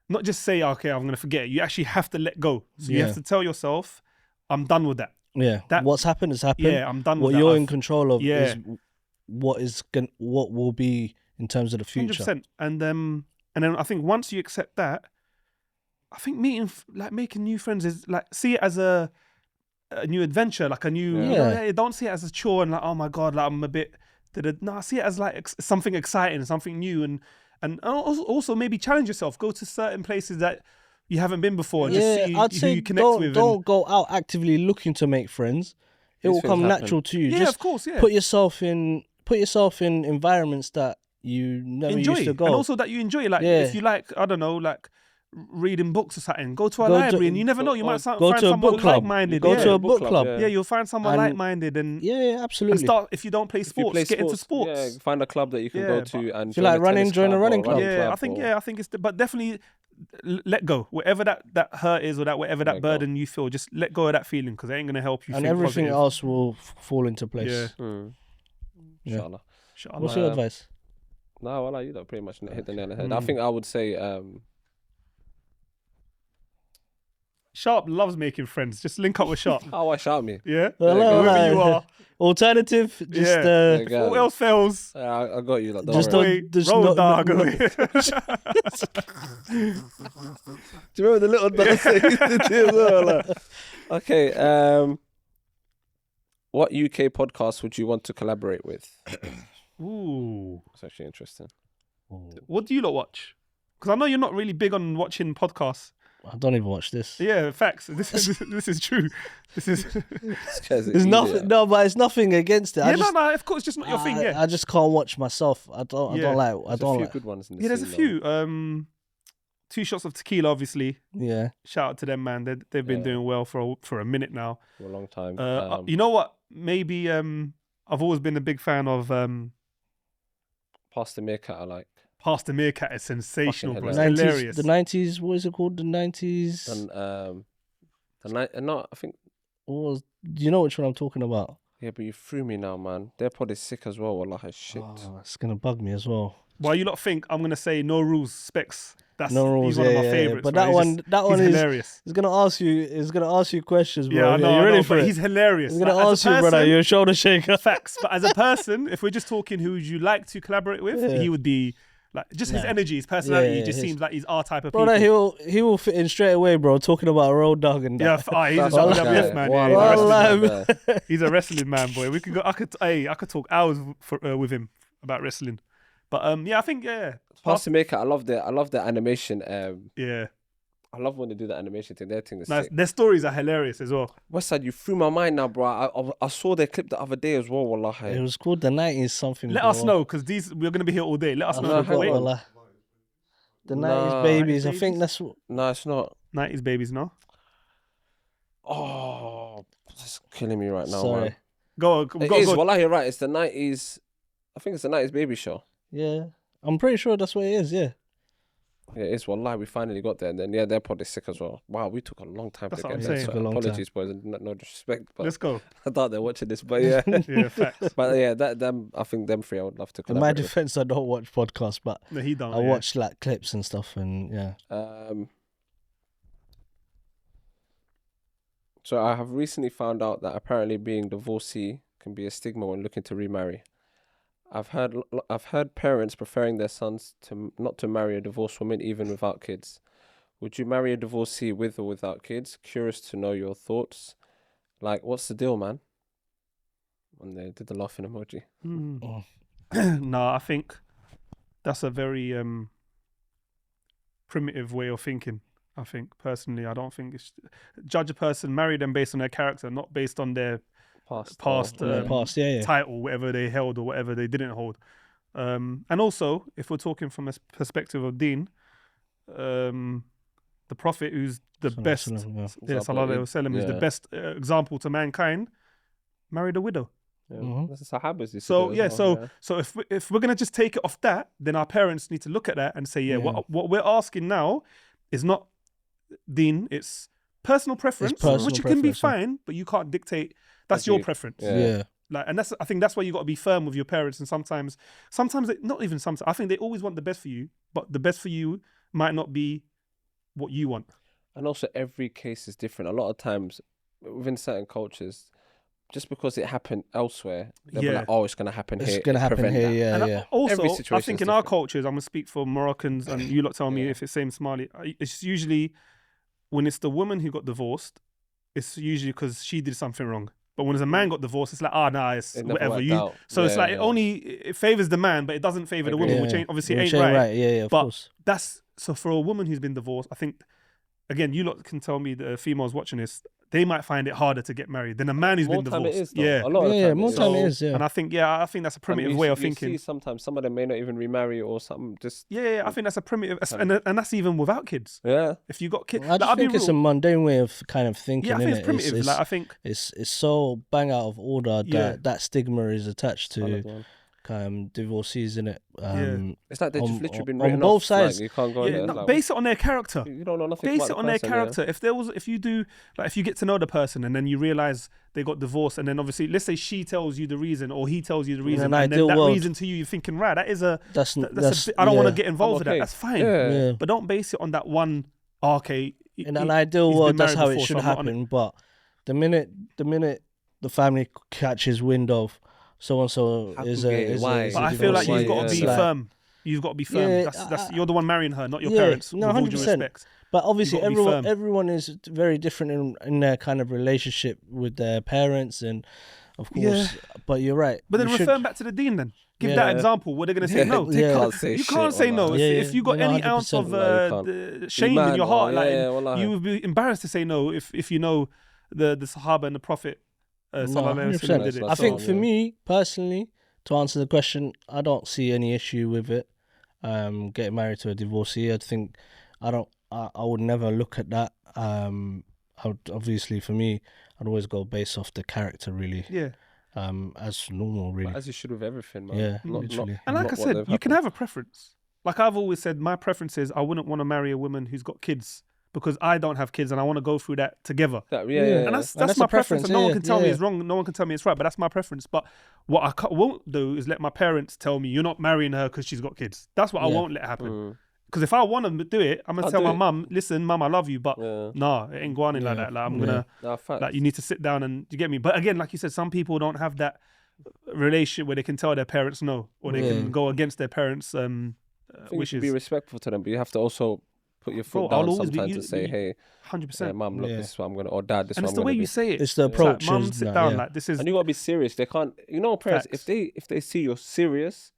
not just say, okay, I'm going to forget it. You actually have to let go. So you Yeah. have to tell yourself, I'm done with that. Yeah. That- What's happened has happened. Yeah, I'm done What with that. you're I've- in control of Yeah. is what will be in terms of the future. 100%. And then I think once you accept that, I think making new friends is like see it as a a new adventure, like a new. Yeah. You know, yeah, don't see it as a chore and like, oh my god, like I'm a bit. No, I see it as like something exciting, something new, and also maybe challenge yourself. Go to certain places that you haven't been before, and just see I'd who say you connect with. don't go out actively looking to make friends. It These will things come happen. natural to you. Yeah, Just of course, yeah. put yourself in environments that you never Enjoy, used to go. and also that you enjoy. Like Yeah. if you like, I don't know, like reading books or something, go to a Go to- library, and you never know, you might go find to a someone book club. like-minded. Go yeah. to a book club. Yeah, you'll find someone And- like-minded, and yeah, absolutely. and start. If you don't play If you sports, play get into sports. Yeah, find a club that you can Yeah, go but to and if you join like a running, tennis join a club running or club. Yeah, I or- think it's, but definitely let go. Whatever that hurt is, or that whatever that Let go. burden you feel, just let go of that feeling because it ain't gonna help you. and think everything positive. else will fall into place. Yeah. Yeah. Inshallah. Inshallah. What's your advice? No, well, you pretty much hit the nail on the head. I Mm. think I would say Sharp loves making friends. Just link up with Sharp. how I shout me. Yeah. Hello, Wherever you are. Alternative, just Yeah. There you If go. all else fails, I got you. Like, don't Just worry. don't- just roll not- dog. not- Do you remember the little dance they used to do as well? Like, okay. What UK podcast would you want to collaborate with? Ooh. It's actually interesting. What do you lot watch? Because I know you're not really big on watching podcasts. I don't even watch this. Yeah, facts. This is true. This is. There's nothing. No, but it's nothing against it. Yeah, no. Of course, just not your thing. Yeah. I just can't watch myself. I don't like. I There's don't a few like. good ones in the Yeah, there's a scene, though. few. 2 shots of tequila, obviously. Yeah. Shout out to them, man. They've been Yeah. doing well for a minute now. For a long time. You know what? Maybe I've always been a big fan of Pastor Meerkat, I like. Pastor Meerkat is sensational, bro. It's hilarious. hilarious. The 90s. What is it called? The 90s. And no, I think. Do you know which one I'm talking about? Yeah, but you threw me now, man. Their pod is sick as well. Wallahi, shit. Oh, it's gonna bug me as well. Why you lot think I'm gonna say No Rules Specs? That's No Rules, he's one of yeah, my yeah, favorites. but bro. that one he's is hilarious. It's gonna ask you questions, bro. Yeah, I know. You ready for but it? he's hilarious. He's gonna Like, as a ask you, brother. person- You're a shoulder shaker. Facts. But as a person, if we're just talking who would you like to collaborate with, Yeah. he would be like just his Nah. energy, his personality. Yeah, just his- seems like he's our type of Brother, people. he will fit in straight away, bro. Talking about a road dog and Yeah, that. he's a That's my WWF guy. man. Wallah, Yeah, Wallah. he's a wrestling man, boy. We could go. I could talk hours with him about wrestling. But yeah, I think Pastor Meerkat, I love the animation. yeah. I love when they do the animation thing. Their thing is Nice. sick. Their stories are hilarious as well. Westside, you threw my mind now, bro. I saw their clip the other day as well, wallahi. It was called the 90s something. Let bro. us know because we're gonna be here all day. Let us I know. forgot, Wait, wallah. The 90s Nah. babies. 90s I think babies? that's what. No, it's not. 90s babies, no? Oh, it's killing me right now, Sorry. man. Go. It is, wallahi, you're right. It's the 90s. I think it's the 90s baby show. Yeah, I'm pretty sure that's what it is. Yeah. Yeah, it is. Wallahi, we finally got there. And then, yeah, their pod is sick as well. Wow, we took a long time That's to what get I'm there. saying. So Took a long apologies, boys. And no disrespect, but Let's go. I thought they're watching this. But yeah. Yeah, facts. But yeah, I think them three I would love to In my collaborate with. defense, I don't watch podcasts, but No, he don't. I yeah. watch like clips and stuff, and yeah. So I have recently found out that apparently being divorcee can be a stigma when looking to remarry. I've heard parents preferring their sons to not to marry a divorced woman even without kids. Would you marry a divorcee with or without kids? Curious to know your thoughts. Like, what's the deal, man? And they did the laughing emoji. No, I think that's a very primitive way of thinking. I think personally, I don't think it's judge a person, marry them based on their character, not based on their past Past, yeah. title, whatever they held or whatever they didn't hold. And also, if we're talking from a perspective of Deen, the Prophet, who's the best, yeah. Sallallahu Alaihi Wasallam, who's the Yeah. best example to mankind, married a widow. Yeah. Mhm. That's the Sahabas. used to So do as yeah, well, so if we're gonna just take it off that, then our parents need to look at that and say, yeah, Yeah. what we're asking now is not Deen, it's personal preference, personal which can be preference, yeah. fine, but you can't dictate. That's your Agreed. preference. Yeah. Yeah. Like, and I think that's why you got to be firm with your parents. And sometimes not even sometimes. I think they always want the best for you, but the best for you might not be what you want. And also, every case is different. A lot of times, within certain cultures, just because it happened elsewhere, they'll be Yeah. like, "Oh, it's gonna happen here." It's gonna happen prevent here. that. Yeah, And yeah. also, Every I situation's think in our different. cultures, I'm gonna speak for Moroccans, and you lot tell me Yeah. if it's same Somali. It's usually when it's the woman who got divorced, it's usually because she did something wrong. But when a man got divorced, it's like, it's It never whatever. worked out. So it's Yeah, like yeah. it favors the man, but it doesn't favor the woman, which ain't obviously Which ain't right. Yeah, of But course. that's so for a woman who's been divorced. I think again, you lot can tell me the females watching this, they might find it harder to get married than a man who's More been time divorced. it is, though. A lot of the time more it is. time it is. Yeah, And I think that's a primitive And way of you thinking. see sometimes some of them may not even remarry or something. Just I think that's a primitive, and that's even without kids. yeah. If you got kids, I just think it's a mundane way of kind of thinking. I think innit? it's primitive. Like I think it's so bang out of order that stigma is attached to divorcees, innit? It's like they've just literally been on written both off, sides. Like, you can't go there. Like, base it on their character. you don't know nothing Base about it the on their person, character. If you do, like, if you get to know the person and then you realize they got divorced, and then obviously, let's say she tells you the reason or he tells you the reason, and then that reason to you, you're thinking, right, that is that's I don't want to get involved with that. That's fine. Yeah. But don't base it on that one. In an ideal world, that's how it should happen. But the minute the family catches wind of so and so is a but I feel like you've got to be firm. You've got to be firm. Yeah, that's you're the one marrying her, not your parents. No, with all due 100%. respect. But obviously, You've got to be everyone is very different in their kind of relationship with their parents, and of course. But you're right. But then referring back to the dean, then give that example. What they're going to say no. You can't say no. If you got any ounce of shame in your heart, you would be embarrassed to say no if you know the Sahaba and the Prophet. No, 100%. I think for me personally, to answer the question, I don't see any issue with it. Getting married to a divorcee, I would never look at that. Obviously for me, I'd always go based off the character, really. Yeah. As normal, really. But as you should with everything, man. Yeah, literally. And like I said, you can have a preference. Like I've always said, my preference is I wouldn't want to marry a woman who's got kids because I don't have kids and I want to go through that together. And that's my preference. And no one can tell me it's wrong. No one can tell me it's right. But that's my preference. But what I won't do is let my parents tell me you're not marrying her because she's got kids. That's what I won't let happen. Because if I want to do it, I'm gonna tell my mum, listen, mum, I love you, but nah, it ain't going in like that. Like I'm gonna, like you need to sit down and you get me. But again, like you said, some people don't have that relationship where they can tell their parents no, or they can go against their parents' wishes. Be respectful to them, but you have to also put your foot down sometimes to say, hey, 100%, mum, look, this is what I'm gonna, or dad, this is what I'm gonna. And it's the way you say it. It's the approach. Like, mum, sit down. Like this is, and you gotta be serious. They can't, parents. If they see you're serious,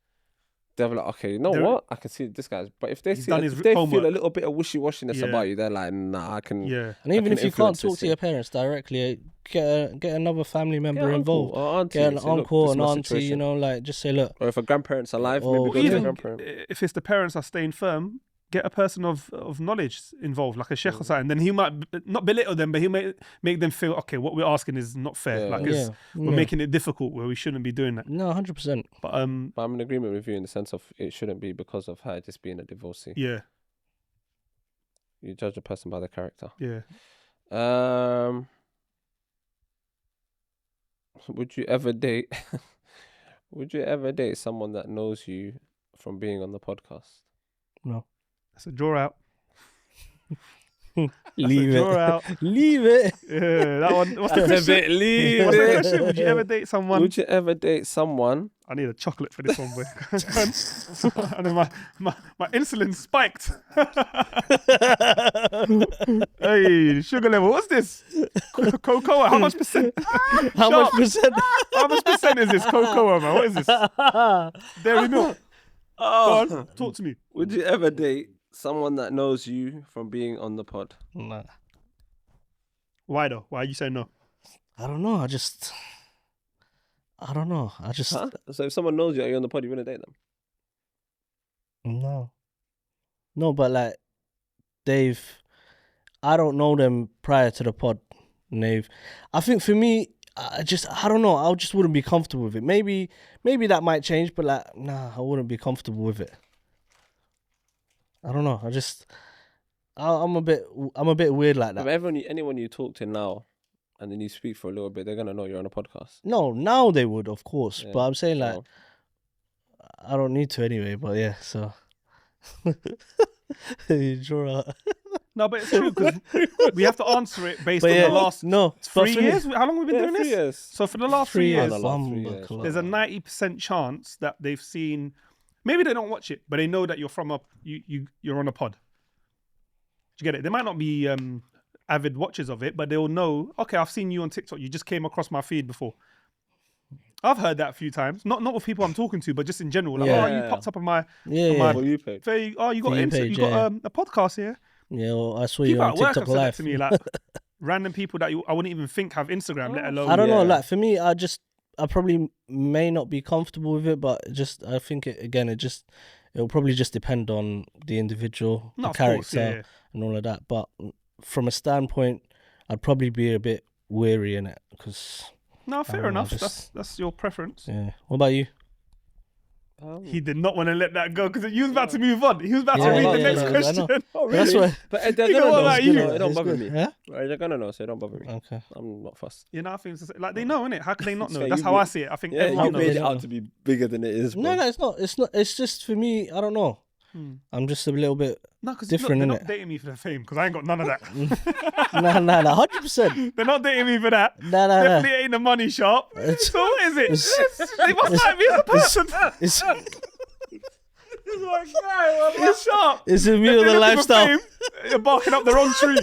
they're like, okay, you know what? I can see this guy's. But if they feel a little bit of wishy-washiness about you, they're like, nah, I can. Yeah. And even if you can't talk to your parents directly, get another family member involved. Or auntie, get an uncle, an auntie, like just say, look. Or if a grandparent's alive, maybe go to a grandparent. If it's the parents are staying firm, get a person of knowledge involved, like a sheikh or something. Then he might not belittle them, but he may make them feel, okay, what we're asking is not fair. We're making it difficult where we shouldn't be doing that. No, 100%. But I'm in agreement with you in the sense of it shouldn't be because of her just being a divorcee. Yeah. You judge a person by their character. Yeah. Would you ever date? Would you ever date someone that knows you from being on the podcast? No. That's a draw out. Leave it. Draw out. Leave it. Yeah, that one. What's the question? Leave What's the it. question? Would you ever date someone? Would you ever date someone? I need a chocolate for this one, boy. And then my insulin spiked. Hey, sugar level. What's this? Cocoa. How much percent? How much percent? How much percent is this cocoa, man? What is this? Dairy milk. Go on, talk to me. Would you ever date someone that knows you from being on the pod? Nah. Why though? Why are you saying no? I don't know. Huh? So if someone knows you're on the pod, you wouldn't date them? No, but like I don't know them prior to the pod. I think for me, I don't know. I just wouldn't be comfortable with it. Maybe that might change, but like, nah, I wouldn't be comfortable with it. I don't know. I'm a bit weird like that. But anyone you talk to now, and then you speak for a little bit, they're gonna know you're on a podcast. No, now they would, of course. Yeah, but I'm saying like, I don't need to anyway. But yeah, so you draw out. No, but it's true because we have to answer it based on the last 3 years. How long have we been doing this? 3 years. So for the last 3 years, there's a 90% chance that they've seen. Maybe they don't watch it, but they know that you're from you're on a pod. Do you get it? They might not be avid watchers of it, but they'll know, okay, I've seen you on TikTok. You just came across my feed before. I've heard that a few times. Not with people I'm talking to, but just in general. Like, Yeah. oh, you popped up on my For you page. oh, you got For you page, you got a podcast here. Yeah, well, I saw People you on at work have TikTok said that Live. to me, like random people that I wouldn't even think have Instagram, let alone. I don't know. Yeah. Like for me, I probably may not be comfortable with it, but I think it'll probably just depend on the individual, No, the of course, character, yeah. and all of that. But from a standpoint, I'd probably be a bit weary in it because No, fair know, enough. just- That's your preference. yeah. What about you? He did not want to let that go because he was about to move on. He was about to Yeah, read yeah, the yeah, next yeah, I question. know. Oh, That's really? why. But they're You know gonna what know. about you? It don't It's bother good. me. Yeah. They're gonna know, so it don't bother me. Okay. I'm not fussed. You know, I think it's like they know, innit? How can they not know? So That's you how be- I see it. I think Yeah, everyone you knows. made it Yeah. out to be bigger than it is. No, bro. no, it's not. It's not. It's just for me. I don't know. I'm just a little bit. No, because Different, they're innit? not dating me for the fame because I ain't got none of that. Nah, 100%. They're not dating me for that. Nah. Definitely ain't the money shop. So what is it? They must like me as a person. It's It's sharp. it's a They're view of the looking for lifestyle. fame. You're barking up the wrong tree.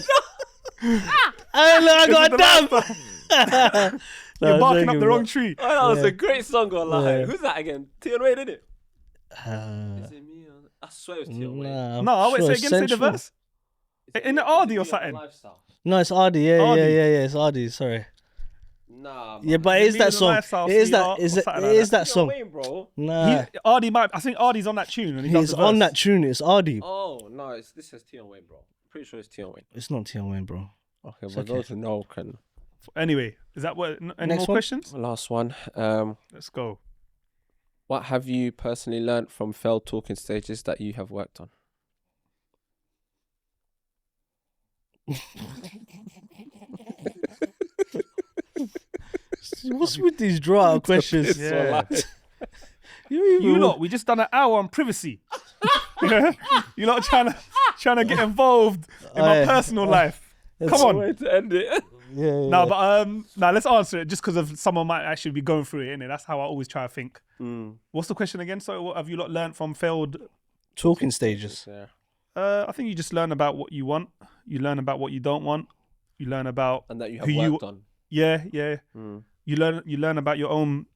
Hey, look, I got This is a damn. You're barking up the wrong tree. Oh, that was Yeah. a great song, online. Yeah. Who's that again? Tion Wayne, isn't it? Uh, Is it me? I swear it's Tion Wayne. nah, No, I wait, sure say it's again, say the sensual. verse. In the Ardy or something? No, it's Ardy. Yeah, Ardy. yeah. It's Ardy. Sorry. Nah, Yeah, but it is Me that with the song. lifestyle, It is sweetheart, that. Is or it? something It like is that Tion song. Wayne, bro. Nah, I think Ardy's on that tune and he does he's the on verse. that tune. It's Ardy. Oh no, this is Tion Wayne, bro. Pretty sure it's Tion Wayne. It's not Tion Wayne, bro. Okay, It's but okay. those who know can. Anyway, is that what? Any Next more one? questions? Last one. Let's go. What have you personally learned from failed talking stages that you have worked on? What's with these draw questions? Yeah. You You lot, we just done an hour on privacy. You lot trying to get involved in my Aye. personal life. Come on. Way to end it. Yeah. No, but let's answer it just because of someone might actually be going through it, innit? That's how I always try to think. What's the question again? So, what have you lot learned from failed? talking stages. Yeah. I think you just learn about what you want. You learn about what you don't want. You learn about And that you have Who you- worked on. yeah. Mm. You learn about your own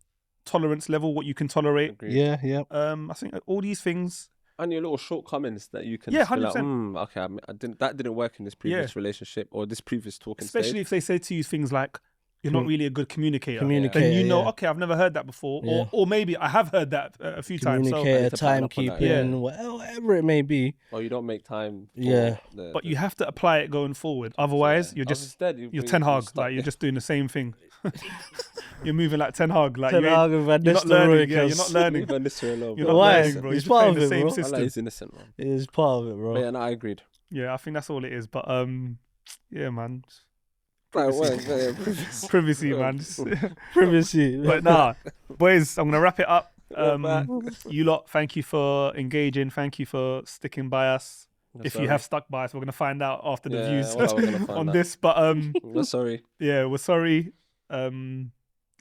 tolerance level, what you can tolerate. Agreed. Yeah. I think all these things. And your little shortcomings that you can. Yeah, just be like, 100%. okay, that didn't work in this previous relationship or this previous talking Especially stage. if they say to you things like, "You're not really a good communicator." Communicator. Then you know, yeah. okay, I've never heard that before, Yeah. or maybe I have heard that a few times. So, Communicator, to pattern up on that, timekeeping, whatever it may be. Or you don't make time. For Yeah. but you have to apply it going forward. Otherwise, you're just you're Ten Hag, like you're just doing the same thing. You're moving like Ten Hag, like Ten you ain't- Hag and Van you're not learning. Nistelrooy, Yeah, you're not learning. Leave Vanessa alone, You're bro. not Why? learning, bro. You're He's just part playing of the it, same bro. I like system. he's innocent, man. It is part of it, bro. But yeah, no, I agreed. Yeah, I think that's all it is. But yeah, man, Right, privacy, man. Privacy. But nah, boys, I'm gonna wrap it up. back. You lot, thank you for engaging. Thank you for sticking by us. If you have stuck by us, we're gonna find out after the Yeah, views well, we're gonna find on out. this. But We're sorry. yeah, we're sorry.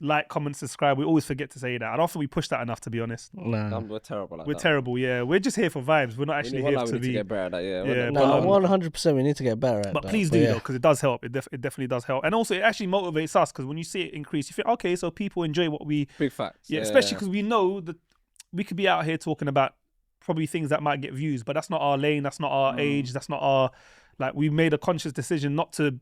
Like, comment, subscribe. We always forget to say that. I don't think we push that enough, to be honest. Nah. We're terrible. Like We're that. terrible. Yeah, we're just here for vibes. We're not We actually need, here we to need to be. get better at that. Yeah. Yeah, Nah, but, 100% we need to get better at But that. please do yeah. though, because it does help. It definitely does help, and also it actually motivates us because when you see it increase, you think, okay, so people enjoy what we. Big facts. Yeah, especially because we know that we could be out here talking about probably things that might get views, but that's not our lane. That's not our age. That's not our. Like, we made a conscious decision not to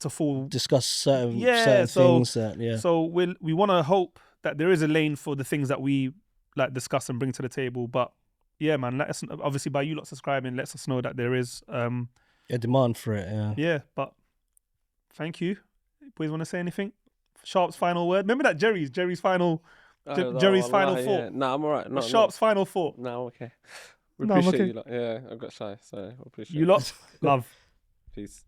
fall. Discuss certain Yeah, so- things that, yeah. So we want to hope that there is a lane for the things that we like discuss and bring to the table. But yeah, man, let us obviously by you lot subscribing, lets us know that there is. A demand for it, yeah. Yeah, but thank you. Boys, want to say anything? Sharp's final word. Remember that Jerry's final. Jerry's final thought. Yeah. Nah, I'm alright. No, Sharp's final thought. No, okay. We No, I'm appreciate okay. you lot. Yeah, I got shy, so I appreciate You it. lot, love. Peace.